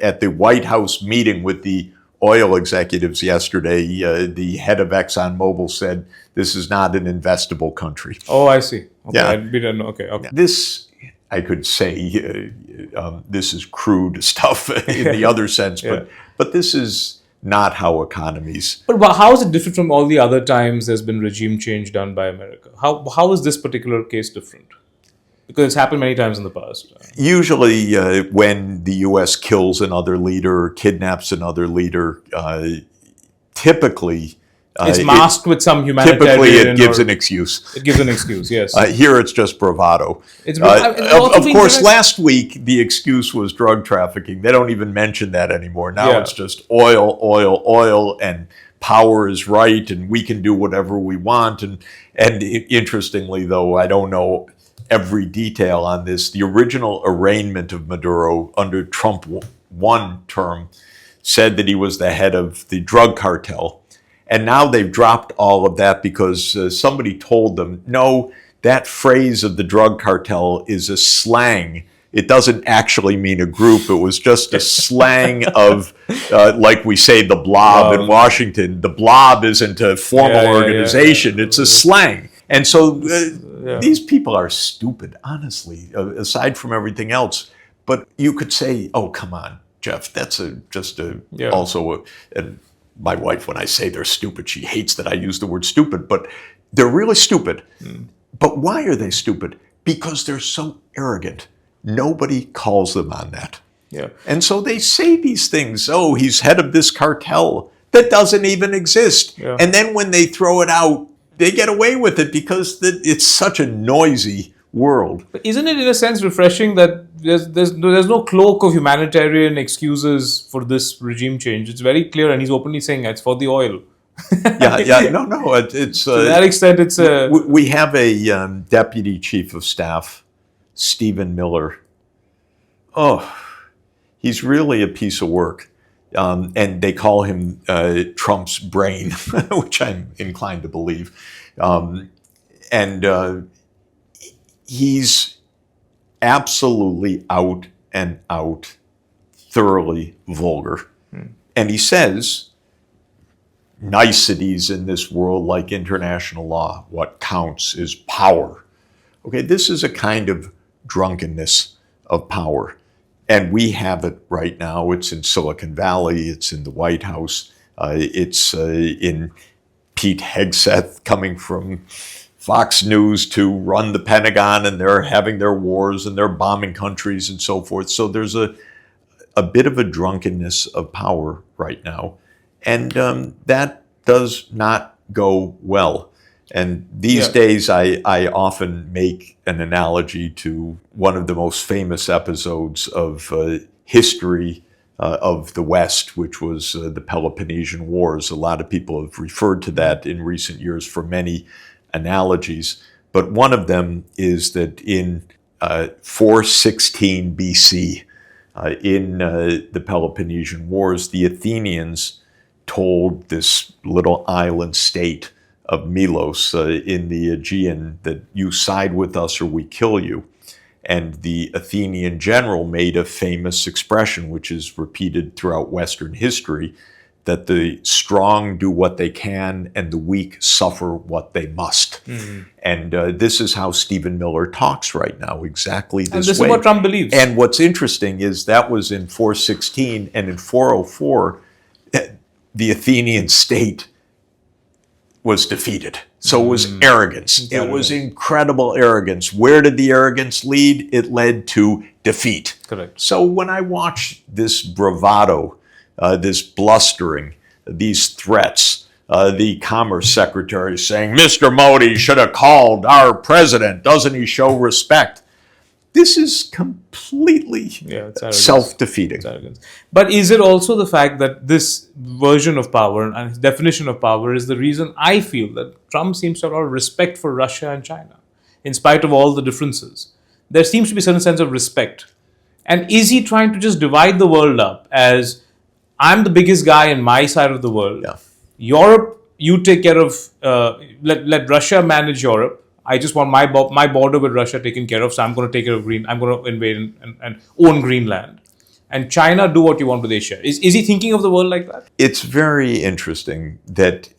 At the White House meeting with the oil executives yesterday, the head of ExxonMobil said, this is not an investable country. Oh, I see. Okay. Yeah. Okay. This, I could say, this is crude stuff in the other sense, but this is not how economies... But how is it different from all the other times there's been regime change done by America? How is this particular case different? Because it's happened many times in the past. Usually when the U.S. kills another leader or kidnaps another leader, typically... it's masked with some humanitarian... Typically it gives an excuse. It gives an excuse, yes. Here it's just bravado. Of course, last week the excuse was drug trafficking. They don't even mention that anymore. Now it's just oil, and power is right, and we can do whatever we want. And interestingly, though, I don't know every detail on this. The original arraignment of Maduro under Trump one term said that he was the head of the drug cartel. And now they've dropped all of that because somebody told them, no, that phrase of the drug cartel is a slang. It doesn't actually mean a group. It was just a slang of, like we say, the blob in Washington. The blob isn't a formal organization. It's a slang. And so these people are stupid, honestly, aside from everything else. But you could say, oh, come on, Jeff, that's also and my wife, when I say they're stupid, she hates that I use the word stupid, but they're really stupid. But why are they stupid? Because they're so arrogant. Nobody calls them on that. Yeah. And so they say these things, oh, he's head of this cartel that doesn't even exist. Yeah. And then when they throw it out, they get away with it because it's such a noisy world. But isn't it in a sense refreshing that there's no cloak of humanitarian excuses for this regime change? It's very clear, and he's openly saying it's for the oil. It's to that extent, it's a... We have a deputy chief of staff, Stephen Miller. Oh, he's really a piece of work. And they call him Trump's brain, which I'm inclined to believe. He's absolutely out and out, thoroughly vulgar. And he says niceties in this world like international law. What counts is power. Okay, this is a kind of drunkenness of power. And we have it right now. It's in Silicon Valley. It's in the White House. It's in Pete Hegseth coming from Fox News to run the Pentagon, and they're having their wars and they're bombing countries and so forth. So there's a bit of a drunkenness of power right now. And that does not go well. And these days, I often make an analogy to one of the most famous episodes of history of the West, which was the Peloponnesian Wars. A lot of people have referred to that in recent years for many analogies. But one of them is that in 416 BC, in the Peloponnesian Wars, the Athenians told this little island state of Milos in the Aegean that you side with us or we kill you. And the Athenian general made a famous expression, which is repeated throughout Western history, that the strong do what they can and the weak suffer what they must. And this is how Stephen Miller talks right now, exactly this way. And this is what Trump believes. And what's interesting is that was in 416, and in 404, the Athenian state was defeated. So it was arrogance. It was incredible arrogance. Where did the arrogance lead? It led to defeat. Correct. So when I watch this bravado, this blustering, these threats, the Commerce Secretary saying, Mr. Modi should have called our president. Doesn't he show respect? This is completely self-defeating. It's arrogance. But is it also the fact that this version of power and his definition of power is the reason I feel that Trump seems to have a lot of respect for Russia and China, in spite of all the differences? There seems to be a certain sense of respect. And is he trying to just divide the world up as, I'm the biggest guy in my side of the world. Yeah. Europe, you take care of, let Russia manage Europe. I just want my border with Russia taken care of, so I'm going to take care of I'm going to invade and own Greenland. And China, do what you want with Asia. Is he thinking of the world like that? It's very interesting that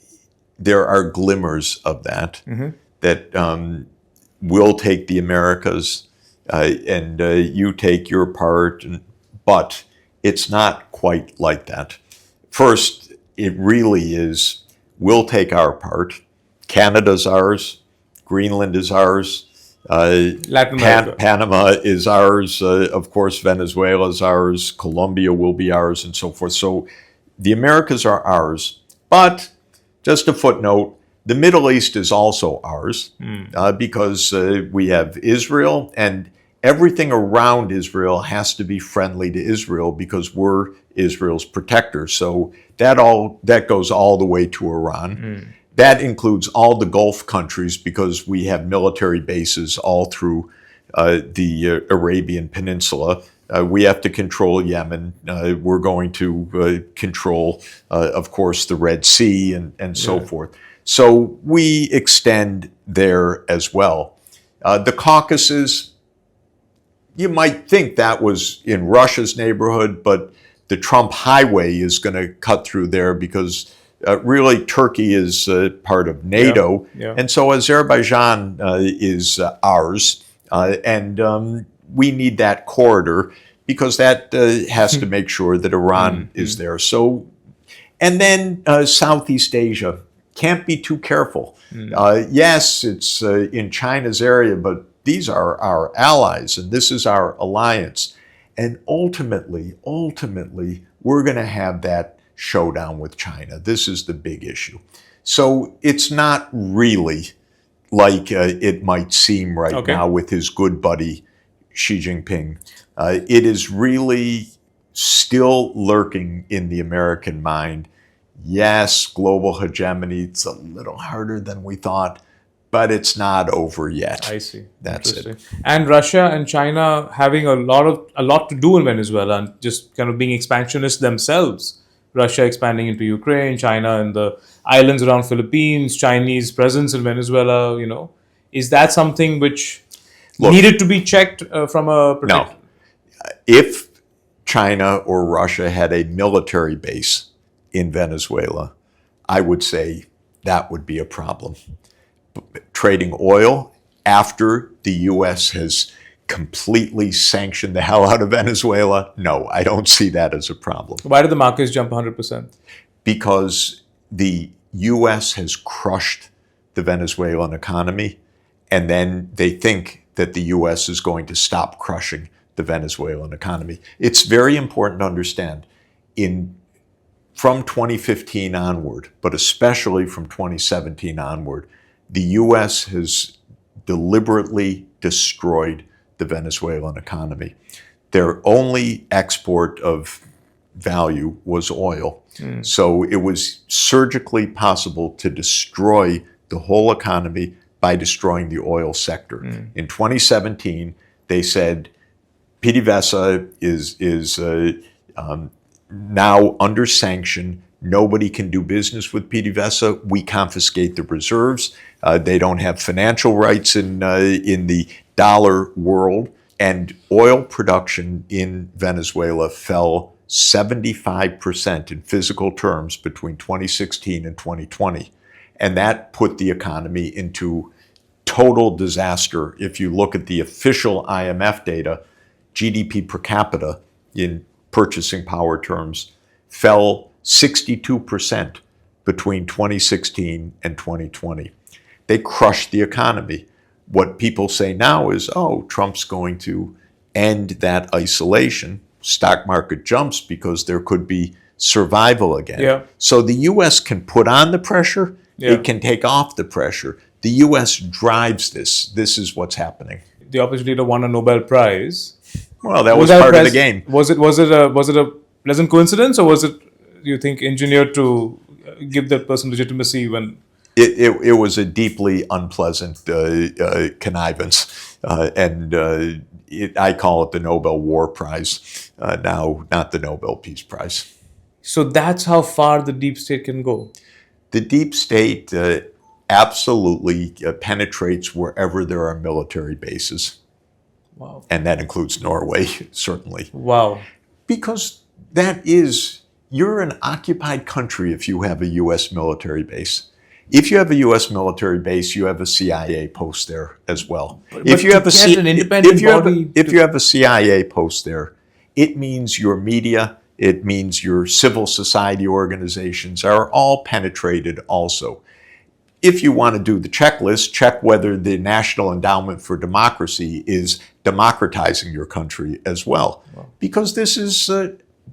there are glimmers of that, that we'll take the Americas and you take your part, but it's not quite like that. First, it really is, we'll take our part. Canada's ours. Greenland is ours. Latin America. Panama is ours. Of course, Venezuela is ours. Colombia will be ours, and so forth. So the Americas are ours. But just a footnote, the Middle East is also ours because we have Israel, and everything around Israel has to be friendly to Israel because we're Israel's protectors. So that goes all the way to Iran. That includes all the Gulf countries because we have military bases all through the Arabian Peninsula. We have to control Yemen. We're going to control, of course, the Red Sea and so forth. So we extend there as well. The Caucasus, you might think that was in Russia's neighborhood, but the Trump highway is going to cut through there because really Turkey is part of NATO. And so Azerbaijan is ours. And we need that corridor because that has to make sure that Iran is there. So, and then Southeast Asia. Can't be too careful. Yes, it's in China's area, but these are our allies, and this is our alliance. And ultimately, we're going to have that showdown with China. This is the big issue. So it's not really like it might seem right now with his good buddy Xi Jinping. It is really still lurking in the American mind. Yes, global hegemony, it's a little harder than we thought, but it's not over yet. I see. That's it. And Russia and China having a lot to do in Venezuela and just kind of being expansionists themselves. Russia expanding into Ukraine, China and the islands around Philippines, Chinese presence in Venezuela, Is that something which needed to be checked from a protector? No. If China or Russia had a military base in Venezuela, I would say that would be a problem. Trading oil after the U.S. has completely sanctioned the hell out of Venezuela, no, I don't see that as a problem. Why did the markets jump 100%? Because the U.S. has crushed the Venezuelan economy, and then they think that the U.S. is going to stop crushing the Venezuelan economy. It's very important to understand from 2015 onward, but especially from 2017 onward, the U.S. has deliberately destroyed the Venezuelan economy. Their only export of value was oil. So it was surgically possible to destroy the whole economy by destroying the oil sector. In 2017, they said PDVSA is now under sanction. Nobody can do business with PDVSA. We confiscate the reserves. They don't have financial rights in the dollar world. And oil production in Venezuela fell 75% in physical terms between 2016 and 2020. And that put the economy into total disaster. If you look at the official IMF data, GDP per capita in purchasing power terms fell 62% between 2016 and 2020. They crushed the economy. What people say now is, oh, Trump's going to end that isolation. Stock market jumps because there could be survival again. Yeah. So the U.S. can put on the pressure. Yeah. It can take off the pressure. The U.S. drives this. This is what's happening. The opposition leader won a Nobel Prize. Well, that was part of the game. Was it a pleasant coincidence, or was it, you think, engineered to give that person legitimacy when? It was a deeply unpleasant connivance, and I call it the Nobel War Prize now, not the Nobel Peace Prize. So that's how far the deep state can go. The deep state absolutely penetrates wherever there are military bases. Wow. And that includes Norway, certainly. Wow. Because you're an occupied country if you have a U.S. military base. If you have a U.S. military base, you have a CIA post there as well. If you have a CIA post there, it means your media, it means your civil society organizations are all penetrated also. If you want to do the checklist, check whether the National Endowment for Democracy is democratizing your country as well. Wow. Because this is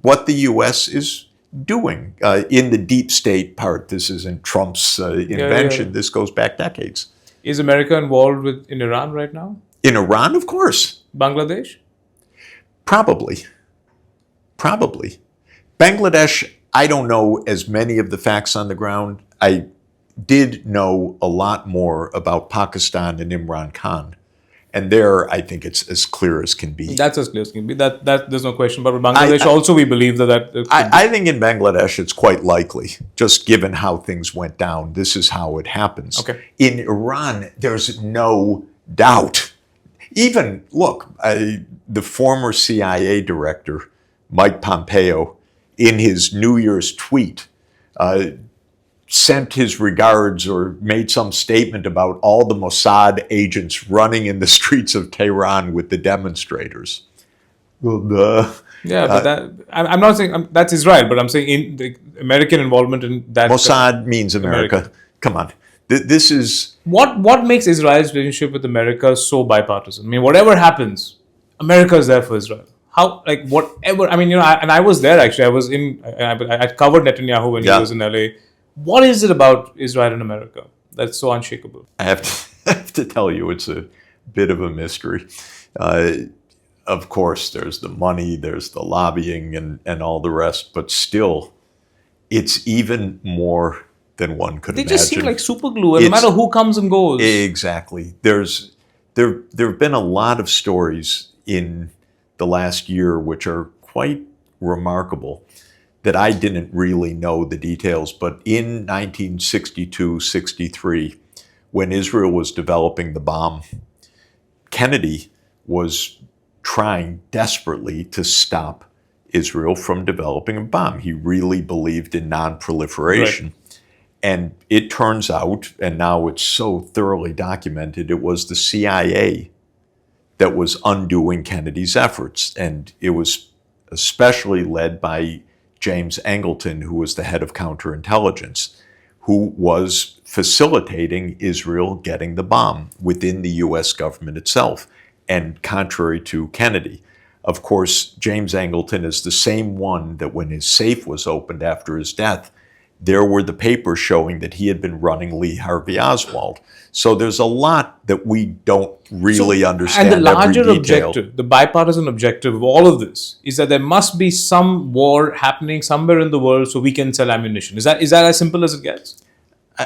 what the U.S. is doing in the deep state part. This isn't Trump's invention. Yeah. This goes back decades. Is America involved in Iran right now? In Iran, of course. Bangladesh? Probably. Bangladesh, I don't know as many of the facts on the ground. I did know a lot more about Pakistan and Imran Khan. And there, I think it's as clear as can be. That's as clear as can be. That there's no question. But Bangladesh also, we believe that. I think in Bangladesh, it's quite likely, just given how things went down. This is how it happens. Okay. In Iran, there's no doubt. Even, look, the former CIA director, Mike Pompeo, in his New Year's tweet, sent his regards or made some statement about all the Mossad agents running in the streets of Tehran with the demonstrators. Well, yeah, but I'm not saying that's Israel, but I'm saying in the American involvement in that. Mossad means America. Come on. This is... What makes Israel's relationship with America so bipartisan? I mean, whatever happens, America is there for Israel. How, like, whatever... I mean, and I was there, actually. I covered Netanyahu when he was in LA. What is it about Israel and America that's so unshakable? I have to tell you, it's a bit of a mystery. Of course, there's the money, there's the lobbying, and all the rest. But still, it's even more than one could imagine. They just seem like super glue, no matter who comes and goes. Exactly. There have been a lot of stories in the last year which are quite remarkable, that I didn't really know the details. But in 1962-63, when Israel was developing the bomb, Kennedy was trying desperately to stop Israel from developing a bomb. He really believed in non-proliferation. Right. And it turns out, and now it's so thoroughly documented, it was the CIA that was undoing Kennedy's efforts. And it was especially led by James Angleton, who was the head of counterintelligence, who was facilitating Israel getting the bomb within the U.S. government itself, and contrary to Kennedy. Of course, James Angleton is the same one that when his safe was opened after his death, there were the papers showing that he had been running Lee Harvey Oswald. So there's a lot that we don't really understand. And the larger objective, the bipartisan objective of all of this, is that there must be some war happening somewhere in the world so we can sell ammunition. Is that as simple as it gets?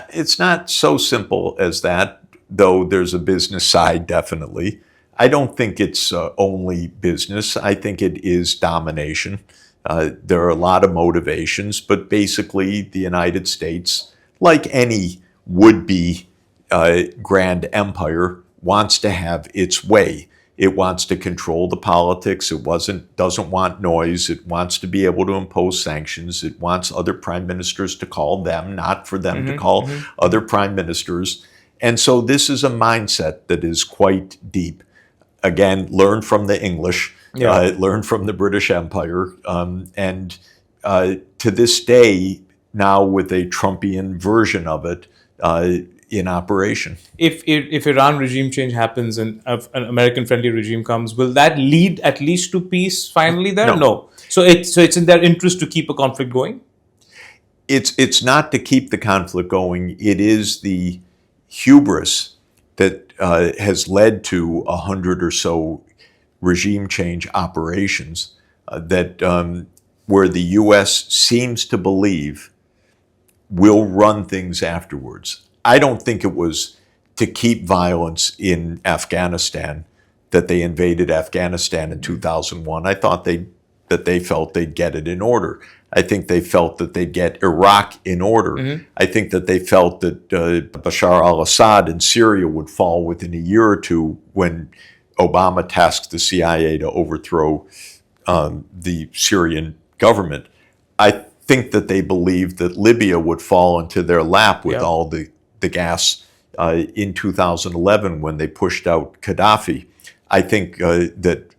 It's not so simple as that, though there's a business side, definitely. I don't think it's only business. I think it is domination. There are a lot of motivations, but basically the United States, like any would-be grand empire, wants to have its way. It wants to control the politics. It doesn't want noise. It wants to be able to impose sanctions. It wants other prime ministers to call them, not for them to call other prime ministers. And so this is a mindset that is quite deep. Again, learn from the English, learn from the British Empire, and to this day, now with a Trumpian version of it in operation. If Iran regime change happens and an American-friendly regime comes, will that lead at least to peace finally there? No. So it's in their interest to keep a conflict going? It's not to keep the conflict going. It is the hubris that has led to 100 or so regime change operations where the U.S. seems to believe will run things afterwards. I don't think it was to keep violence in Afghanistan that they invaded Afghanistan in 2001. I thought that they felt they'd get it in order. I think they felt that they'd get Iraq in order. I think that they felt that Bashar al-Assad in Syria would fall within a year or two when Obama tasked the CIA to overthrow the Syrian government. I think that they believed that Libya would fall into their lap with all the gas in 2011 when they pushed out Gaddafi. I think that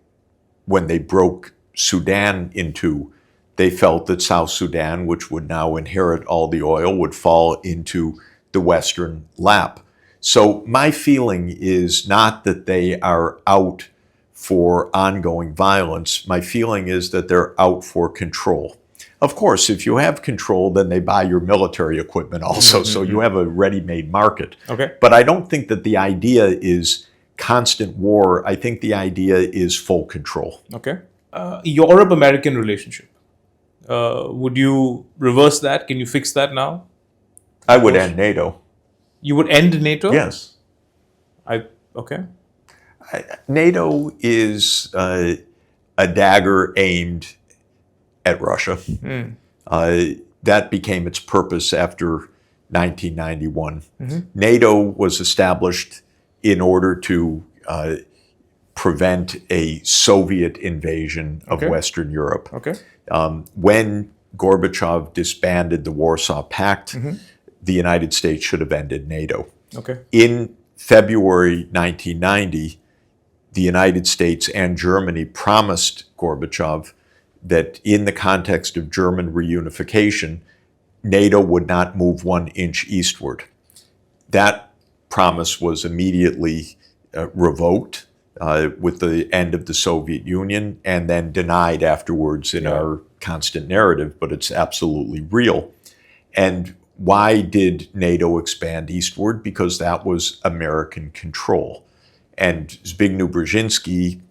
when they broke Sudan in two, they felt that South Sudan, which would now inherit all the oil, would fall into the Western lap. So my feeling is not that they are out for ongoing violence. My feeling is that they're out for control. Of course, if you have control, then they buy your military equipment also, so you have a ready-made market. Okay. But I don't think that the idea is constant war. I think the idea is full control. Okay. Europe-American relationship. Would you reverse that? Can you fix that now? I would end NATO. You would end NATO? Yes. Okay. NATO is a dagger aimed at Russia. That became its purpose after 1991. NATO was established in order to prevent a Soviet invasion of Western Europe. Okay. When Gorbachev disbanded the Warsaw Pact, the United States should have ended NATO. Okay. In February 1990, the United States and Germany promised Gorbachev that in the context of German reunification, NATO would not move 1 inch eastward. That promise was immediately revoked with the end of the Soviet Union and then denied afterwards in our constant narrative, but it's absolutely real. And why did NATO expand eastward? Because that was American control. And Zbigniew Brzezinski,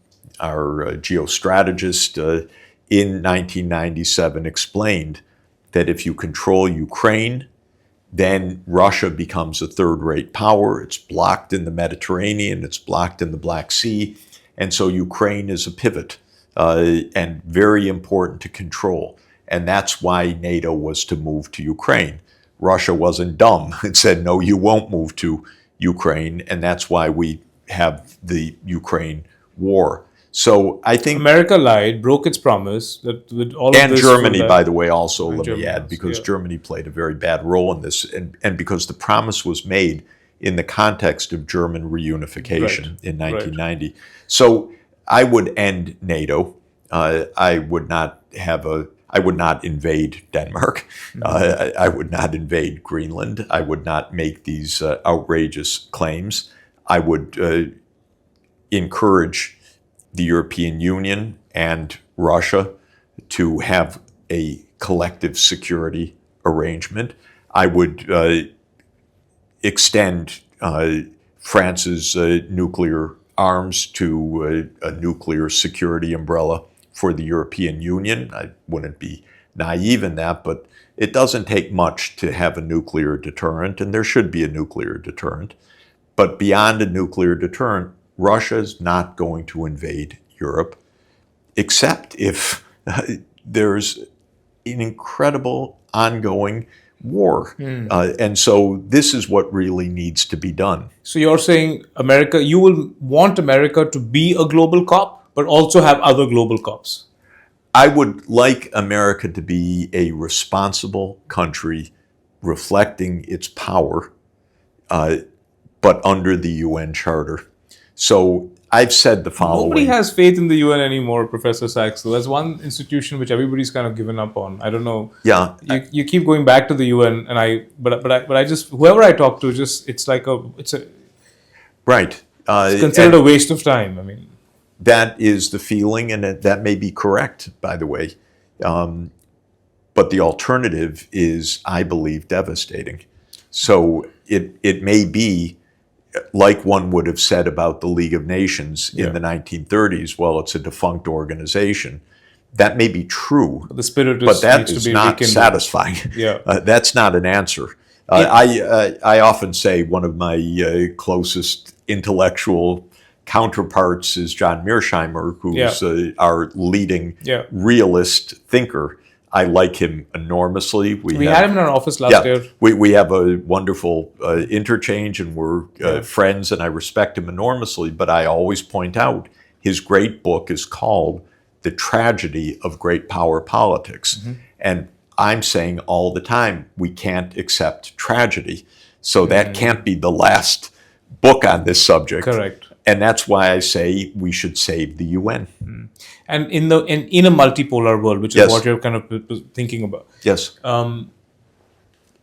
our geostrategist, in 1997 explained that if you control Ukraine, then Russia becomes a third-rate power. It's blocked in the Mediterranean, it's blocked in the Black Sea, and so Ukraine is a pivot and very important to control. And that's why NATO was to move to Ukraine. Russia wasn't dumb. It said, no, you won't move to Ukraine, and that's why we have the Ukraine war. So I think America lied, broke its promise. That with all and of this Germany, by the way, also let Germany me add, because Germany played a very bad role in this, and because the promise was made in the context of German reunification in 1990. So I would end NATO. I would not invade Denmark. I would not invade Greenland. I would not make these outrageous claims. I would encourage the European Union and Russia to have a collective security arrangement. I would extend France's nuclear arms to a nuclear security umbrella for the European Union. I wouldn't be naive in that, but it doesn't take much to have a nuclear deterrent, and there should be a nuclear deterrent. But beyond a nuclear deterrent, Russia is not going to invade Europe, except if there's an incredible ongoing war. And so this is what really needs to be done. So you're saying America, you will want America to be a global cop, but also have other global cops. I would like America to be a responsible country reflecting its power, but under the UN Charter. So I've said the following. Nobody has faith in the UN anymore, Professor Sachs. So that's one institution which everybody's kind of given up on. I don't know. Yeah. You keep going back to the UN, and but I just, whoever I talk to, just it's Right. It's considered a waste of time. I mean, that is the feeling, and that may be correct, by the way. But the alternative is, I believe, devastating. So it may be, like one would have said about the League of Nations in the 1930s, well, it's a defunct organization. That may be true, the spirit but that needs is to be not rekindled. satisfying. Yeah. That's not an answer. I often say one of my closest intellectual counterparts is John Mearsheimer, who's our leading realist thinker. I like him enormously. We had him in our office last year. We have a wonderful interchange, and we're friends, and I respect him enormously. But I always point out his great book is called The Tragedy of Great Power Politics. And I'm saying all the time, we can't accept tragedy. So that can't be the last book on this subject. Correct. And that's why I say we should save the UN. And in a multipolar world, which is what you're kind of thinking about. Yes.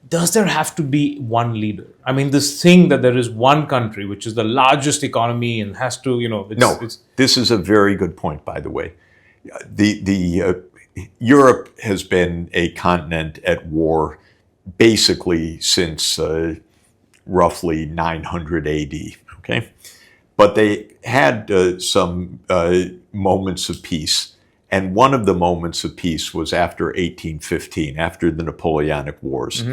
Does there have to be one leader? I mean, this thing that there is one country, which is the largest economy and has to, this is a very good point, by the way. Europe has been a continent at war basically since roughly 900 AD, okay? But they had some moments of peace, and one of the moments of peace was after 1815, after the Napoleonic Wars.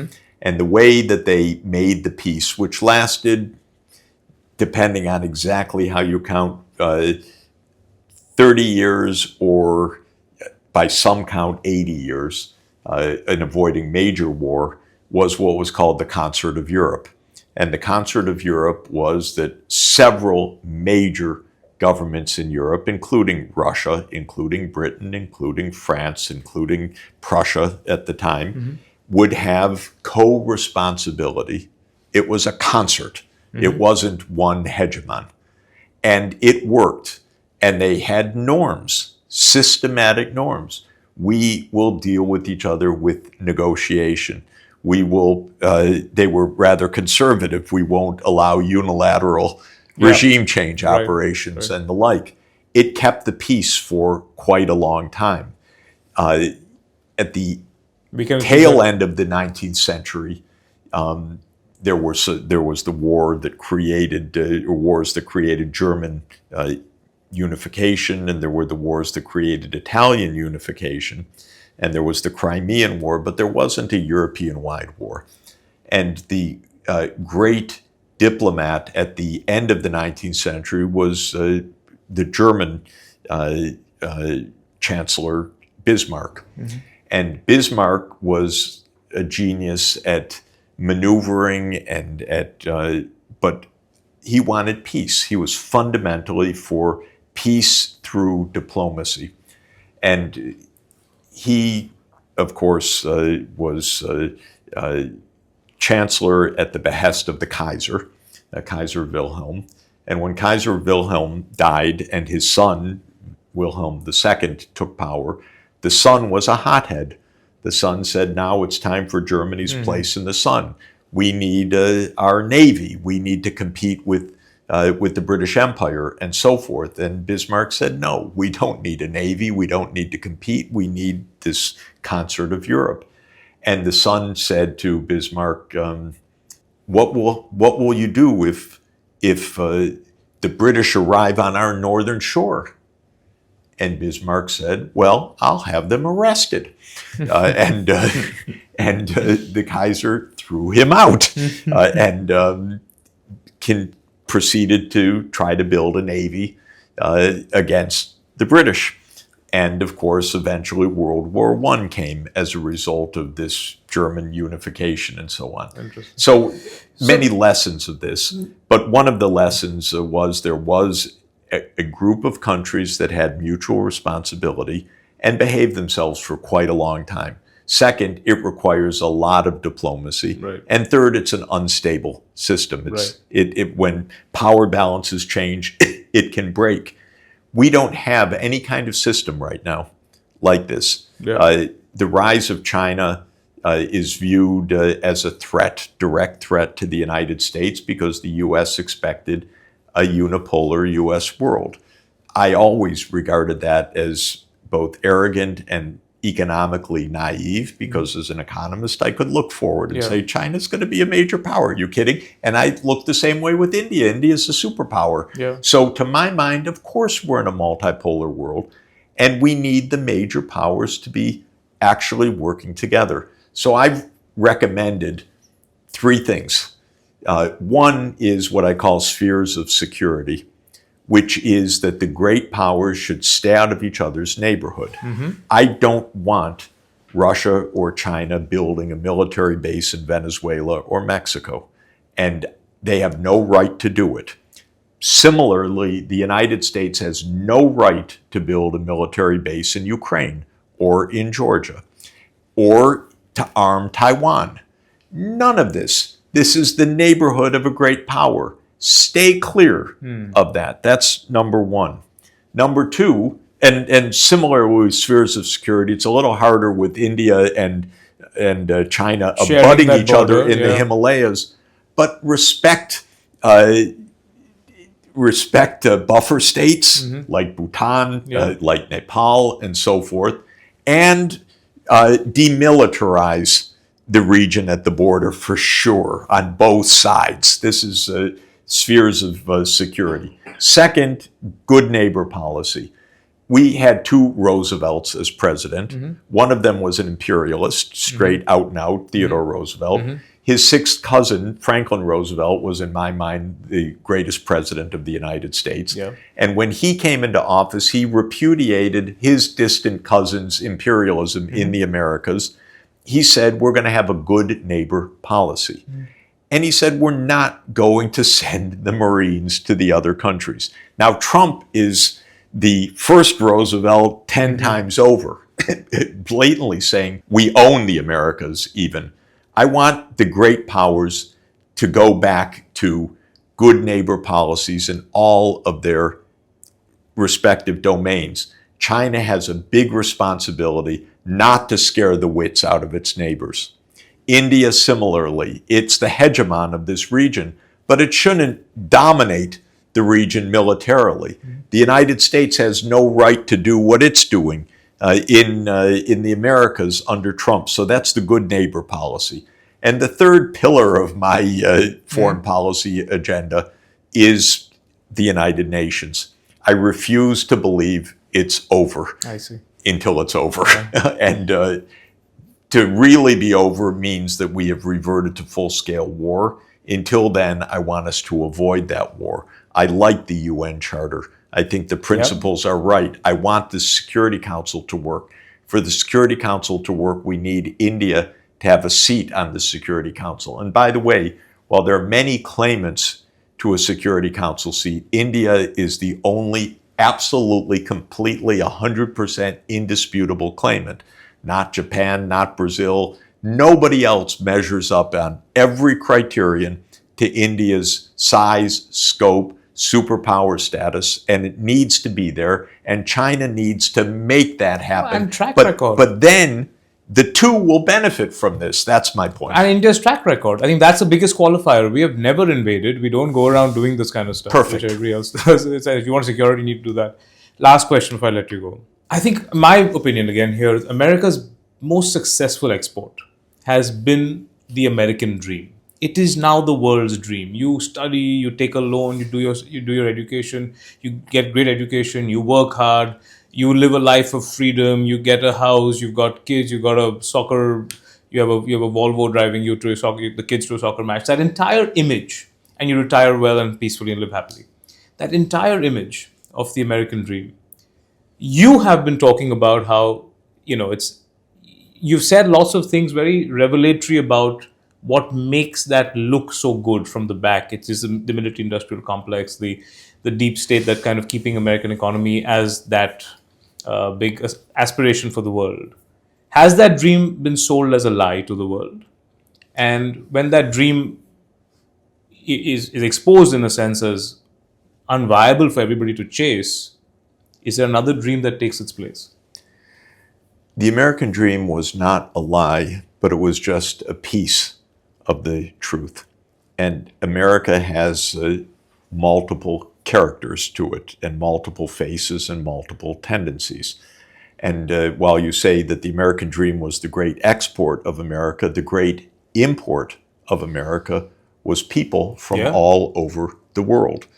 And the way that they made the peace, which lasted, depending on exactly how you count, 30 years or by some count 80 years, in avoiding major war, was what was called the Concert of Europe. And the Concert of Europe was that several major governments in Europe, including Russia, including Britain, including France, including Prussia at the time, would have co-responsibility. It was a concert. It wasn't one hegemon. And it worked. And they had norms, systematic norms. We will deal with each other with negotiation. We will, they were rather conservative. We won't allow unilateral regime change operations and the like. It kept the peace for quite a long time. At the tail end of the 19th century, there was the war that created, wars that created German unification, and there were the wars that created Italian unification. And there was the Crimean War, but there wasn't a European-wide war. And the great diplomat at the end of the 19th century was the German Chancellor Bismarck. And Bismarck was a genius at maneuvering and but he wanted peace. He was fundamentally for peace through diplomacy. And he, of course, was chancellor at the behest of the Kaiser, Kaiser Wilhelm. And when Kaiser Wilhelm died and his son, Wilhelm II, took power, the son was a hothead. The son said, now it's time for Germany's place in the sun. We need our navy. We need to compete with the British Empire and so forth. And Bismarck said, no, we don't need a navy. We don't need to compete. We need this concert of Europe. And the son said to Bismarck, what will you do if the British arrive on our northern shore? And Bismarck said, well, I'll have them arrested. And the Kaiser threw him out and proceeded to try to build a navy against the British. And of course, eventually World War I came as a result of this German unification and so on. So many lessons of this. But one of the lessons was there was a group of countries that had mutual responsibility and behaved themselves for quite a long time. Second, it requires a lot of diplomacy. Right. And third, it's an unstable system. When power balances change, it can break. We don't have any kind of system right now like this. Yeah. The rise of China is viewed as a threat, direct threat to the United States, because the U.S. expected a unipolar U.S. world. I always regarded that as both arrogant and economically naive, because as an economist, I could look forward and say, China's going to be a major power. Are you kidding? And I look the same way with India. India's a superpower. Yeah. So to my mind, of course, we're in a multipolar world, and we need the major powers to be actually working together. So I've recommended three things. One is what I call spheres of security, which is that the great powers should stay out of each other's neighborhood. Mm-hmm. I don't want Russia or China building a military base in Venezuela or Mexico, and they have no right to do it. Similarly, the United States has no right to build a military base in Ukraine or in Georgia, or to arm Taiwan. None of this. This is the neighborhood of a great power. Stay clear of that. That's number one. Number two, and similar with spheres of security, it's a little harder with India and China abutting each other in the Himalayas, but respect buffer states like Bhutan, like Nepal, and so forth, and demilitarize the region at the border for sure on both sides. This is spheres of security. Second, good neighbor policy. We had two Roosevelts as president. One of them was an imperialist, straight out and out, Theodore Roosevelt. His sixth cousin, Franklin Roosevelt, was, in my mind, the greatest president of the United States. And when he came into office, he repudiated his distant cousin's imperialism in the Americas. He said, we're going to have a good neighbor policy. And he said, we're not going to send the Marines to the other countries. Now, Trump is the first Roosevelt 10 times over, blatantly saying, we own the Americas even. I want the great powers to go back to good neighbor policies in all of their respective domains. China has a big responsibility not to scare the wits out of its neighbors. India, similarly, it's the hegemon of this region, but it shouldn't dominate the region militarily. The United States has no right to do what it's doing in the Americas under Trump. So that's the good neighbor policy. And the third pillar of my foreign policy agenda is the United Nations. I refuse to believe it's over until it's over. And to really be over means that we have reverted to full-scale war. Until then, I want us to avoid that war. I like the UN Charter. I think the principles are right. I want the Security Council to work. For the Security Council to work, we need India to have a seat on the Security Council. And by the way, while there are many claimants to a Security Council seat, India is the only absolutely, completely, 100% indisputable claimant. Not Japan, not Brazil. Nobody else measures up on every criterion to India's size, scope, superpower status, and it needs to be there, and China needs to make that happen. And track record. But then the two will benefit from this. That's my point. And India's track record. I think that's the biggest qualifier. We have never invaded. We don't go around doing this kind of stuff. Perfect. Which everybody else does. If you want security, you need to do that. Last question before I let you go. I think my opinion again here is America's most successful export has been the American dream. It is now the world's dream. You study, you take a loan, you do your education, you get great education, you work hard, you live a life of freedom, you get a house, you've got kids, you've got a soccer, you have a Volvo driving you to the kids to a soccer match. That entire image, and you retire well and peacefully and live happily. That entire image of the American dream You have been talking about how, it's, you've said lots of things very revelatory about what makes that look so good from the back. It is the military industrial complex, the deep state that kind of keeping American economy as that big aspiration for the world. Has that dream been sold as a lie to the world? And when that dream is exposed in a sense as unviable for everybody to chase, is there another dream that takes its place? The American dream was not a lie, but it was just a piece of the truth. And America has multiple characters to it, and multiple faces and multiple tendencies. And while you say that the American dream was the great export of America, the great import of America was people from all over the world.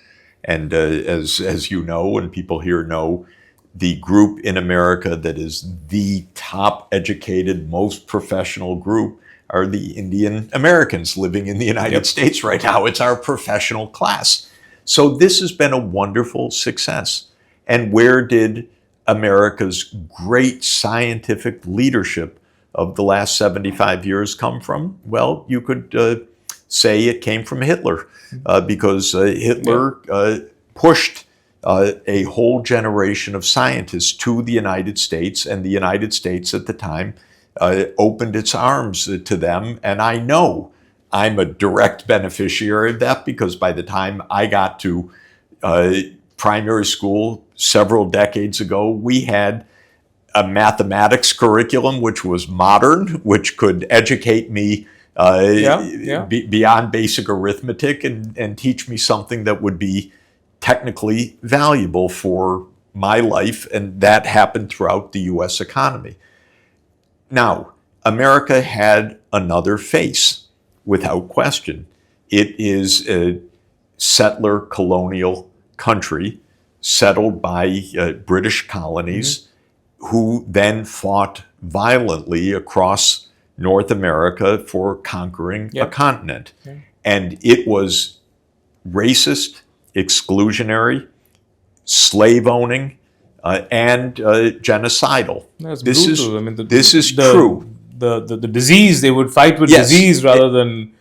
And as you know, and people here know, the group in America that is the top educated, most professional group are the Indian Americans living in the United States right now. It's our professional class. So this has been a wonderful success. And where did America's great scientific leadership of the last 75 years come from? Well, you could say it came from Hitler, because Hitler pushed a whole generation of scientists to the United States, and the United States at the time opened its arms to them. And I know I'm a direct beneficiary of that, because by the time I got to primary school several decades ago, we had a mathematics curriculum which was modern, which could educate me beyond basic arithmetic and teach me something that would be technically valuable for my life, and that happened throughout the U.S. economy. Now, America had another face, without question. It is a settler colonial country settled by British colonies who then fought violently across North America for conquering a continent. And it was racist, exclusionary, slave-owning, and genocidal. That's this brutal. is I mean, this is true. The disease, they would fight with disease rather than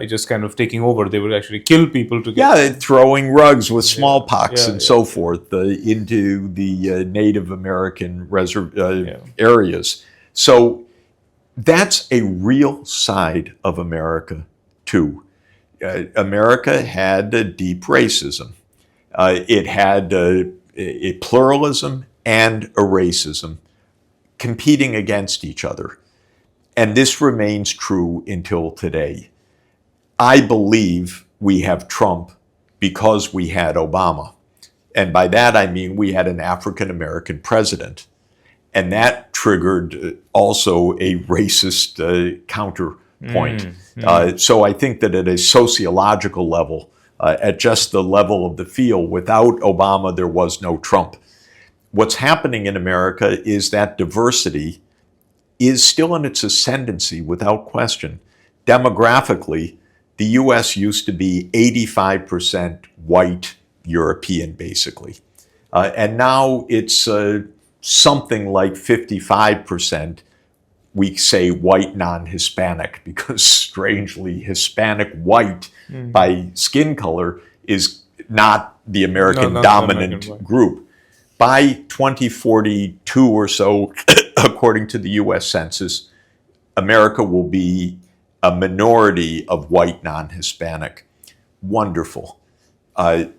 just kind of taking over. They would actually kill people to get... throwing rugs with smallpox and so forth into the Native American areas. So that's a real side of America too. America had a deep racism. It had a pluralism and a racism competing against each other. And this remains true until today. I believe we have Trump because we had Obama. And by that I mean we had an African American president. And that triggered also a racist counterpoint. So I think that at a sociological level, at just the level of the field, without Obama, there was no Trump. What's happening in America is that diversity is still in its ascendancy, without question. Demographically, the U.S. used to be 85% white European, basically. And now it's something like 55%, we say white non-Hispanic, because strangely, Hispanic white by skin color is not the American dominant group. By 2042 or so, according to the U.S. Census, America will be a minority of white non-Hispanic. Wonderful. I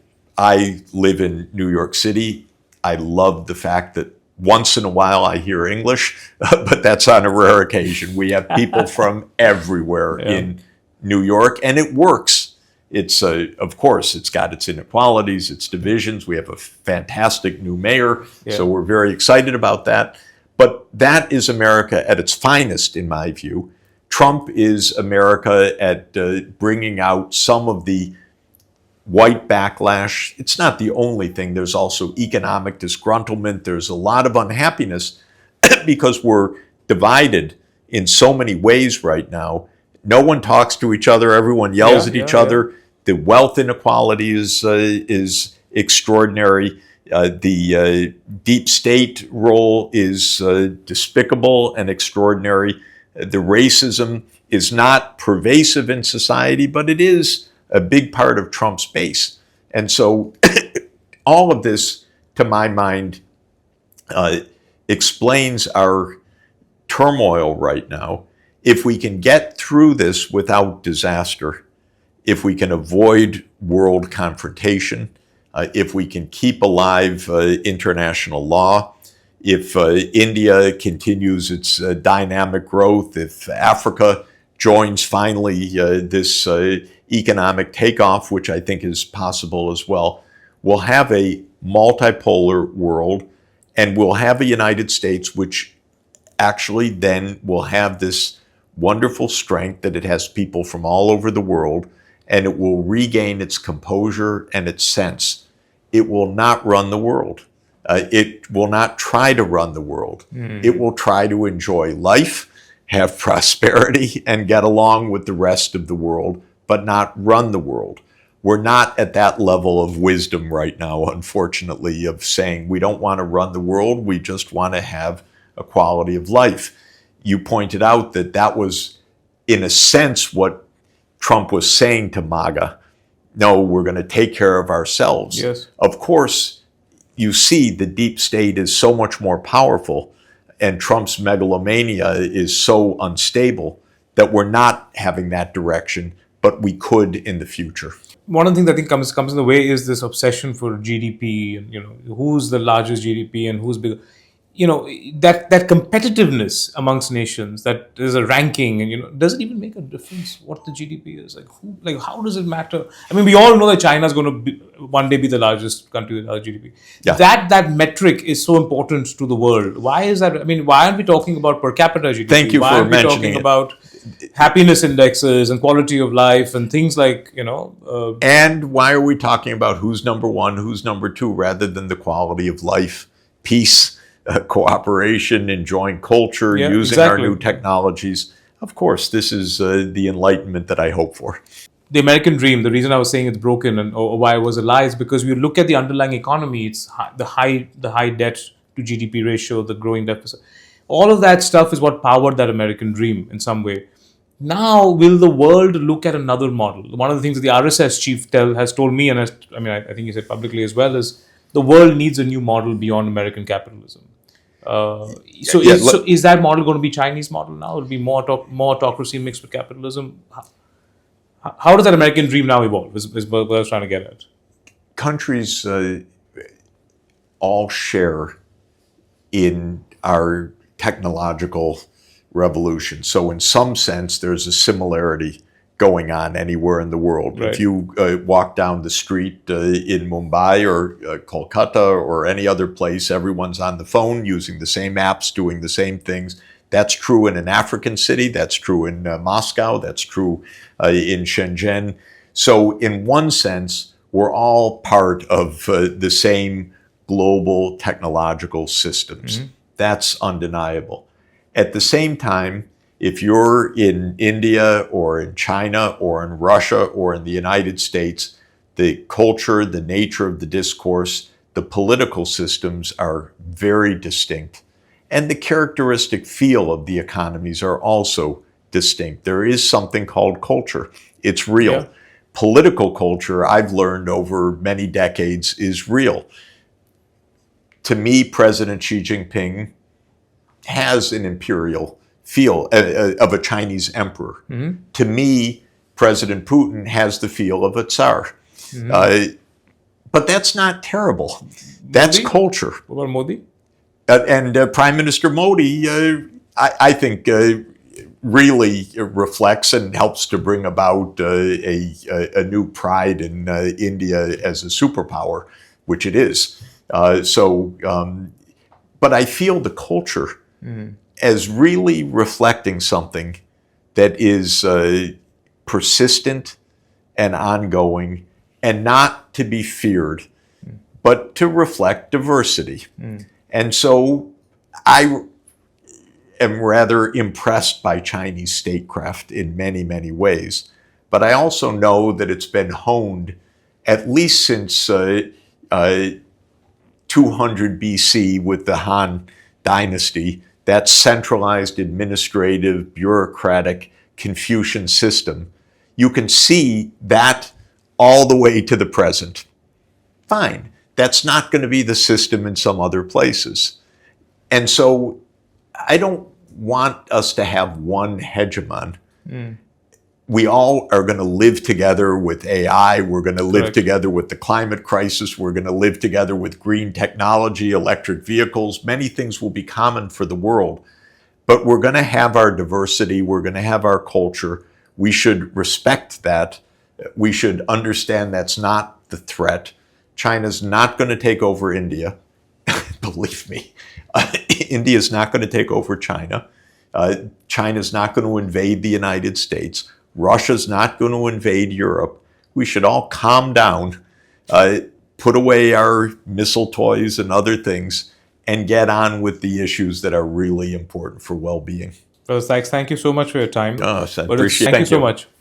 live in New York City. I love the fact that once in a while I hear English, but that's on a rare occasion. We have people from everywhere in New York, and it works. It's, of course, it's got its inequalities, its divisions. We have a fantastic new mayor, so we're very excited about that. But that is America at its finest, in my view. Trump is America at bringing out some of the white backlash. It's not the only thing. There's also economic disgruntlement. There's a lot of unhappiness because we're divided in so many ways right now. No one talks to each other. Everyone yells at each other. The wealth inequality is extraordinary. The deep state role is despicable and extraordinary. The racism is not pervasive in society, but it is a big part of Trump's base. And so all of this, to my mind, explains our turmoil right now. If we can get through this without disaster, if we can avoid world confrontation, if we can keep alive international law, if India continues its dynamic growth, if Africa joins finally this economic takeoff, which I think is possible as well, we'll have a multipolar world, and we'll have a United States which actually then will have this wonderful strength that it has people from all over the world, and it will regain its composure and its sense. It will not run the world. It will not try to run the world. It will try to enjoy life, have prosperity, and get along with the rest of the world, but not run the world. We're not at that level of wisdom right now, unfortunately, of saying we don't want to run the world, we just want to have a quality of life. You pointed out that that was, in a sense, what Trump was saying to MAGA. No, we're going to take care of ourselves. Yes. Of course, you see the deep state is so much more powerful, and Trump's megalomania is so unstable that we're not having that direction, but we could in the future. One of the things I think comes in the way is this obsession for GDP, and who's the largest GDP and who's bigger. That competitiveness amongst nations, that there's a ranking, and does it even make a difference what the GDP is? How does it matter? I mean, we all know that China is going to one day be the largest country with large GDP. Yeah. That metric is so important to the world. Why is that? I mean, why aren't we talking about per capita GDP? Thank you why for aren't we mentioning talking it. about happiness indexes and quality of life and things like, And why are we talking about who's number one, who's number two, rather than the quality of life, peace, cooperation, enjoying culture, Yeah, using exactly. our new technologies? Of course, this is the enlightenment that I hope for. The American dream, the reason I was saying it's broken or why it was a lie is because we look at the underlying economy, it's the high debt to GDP ratio, the growing deficit. All of that stuff is what powered that American dream in some way. Now, will the world look at another model? One of the things that the RSS chief has told me, and I think he said publicly as well, is the world needs a new model beyond American capitalism. Is that model going to be Chinese model now? Will it be more autocracy mixed with capitalism? How does that American dream now evolve? Is what I was trying to get at. Countries all share in our technological revolution. So in some sense, there's a similarity going on anywhere in the world. Right. If you walk down the street in Mumbai or Kolkata or any other place, everyone's on the phone using the same apps, doing the same things. That's true in an African city. That's true in Moscow. That's true in Shenzhen. So in one sense, we're all part of the same global technological systems. Mm-hmm. That's undeniable. At the same time, if you're in India or in China or in Russia or in the United States, the culture, the nature of the discourse, the political systems are very distinct. And the characteristic feel of the economies are also distinct. There is something called culture. It's real. Yeah. Political culture, I've learned over many decades, is real. To me, President Xi Jinping has an imperial feel of a Chinese emperor. Mm-hmm. To me, President Putin has the feel of a tsar. Mm-hmm. But that's not terrible. That's Modi? Culture. What about Modi? And Prime Minister Modi, I think, really reflects and helps to bring about a new pride in India as a superpower, which it is. But I feel the culture as really reflecting something that is persistent and ongoing and not to be feared, but to reflect diversity. And so I am rather impressed by Chinese statecraft in many, many ways. But I also know that it's been honed, at least since 200 BC with the Han dynasty, that centralized administrative, bureaucratic Confucian system, you can see that all the way to the present. Fine. That's not going to be the system in some other places. And so I don't want us to have one hegemon. We all are going to live together with AI. We're going to live together with the climate crisis. We're going to live together with green technology, electric vehicles. Many things will be common for the world. But we're going to have our diversity. We're going to have our culture. We should respect that. We should understand that's not the threat. China's not going to take over India. Believe me. India's not going to take over China. China's not going to invade the United States. Russia's not going to invade Europe. We should all calm down, put away our missile toys and other things, and get on with the issues that are really important for well-being. Well, Sachs, thank you so much for your time. I appreciate it. Thank you so much.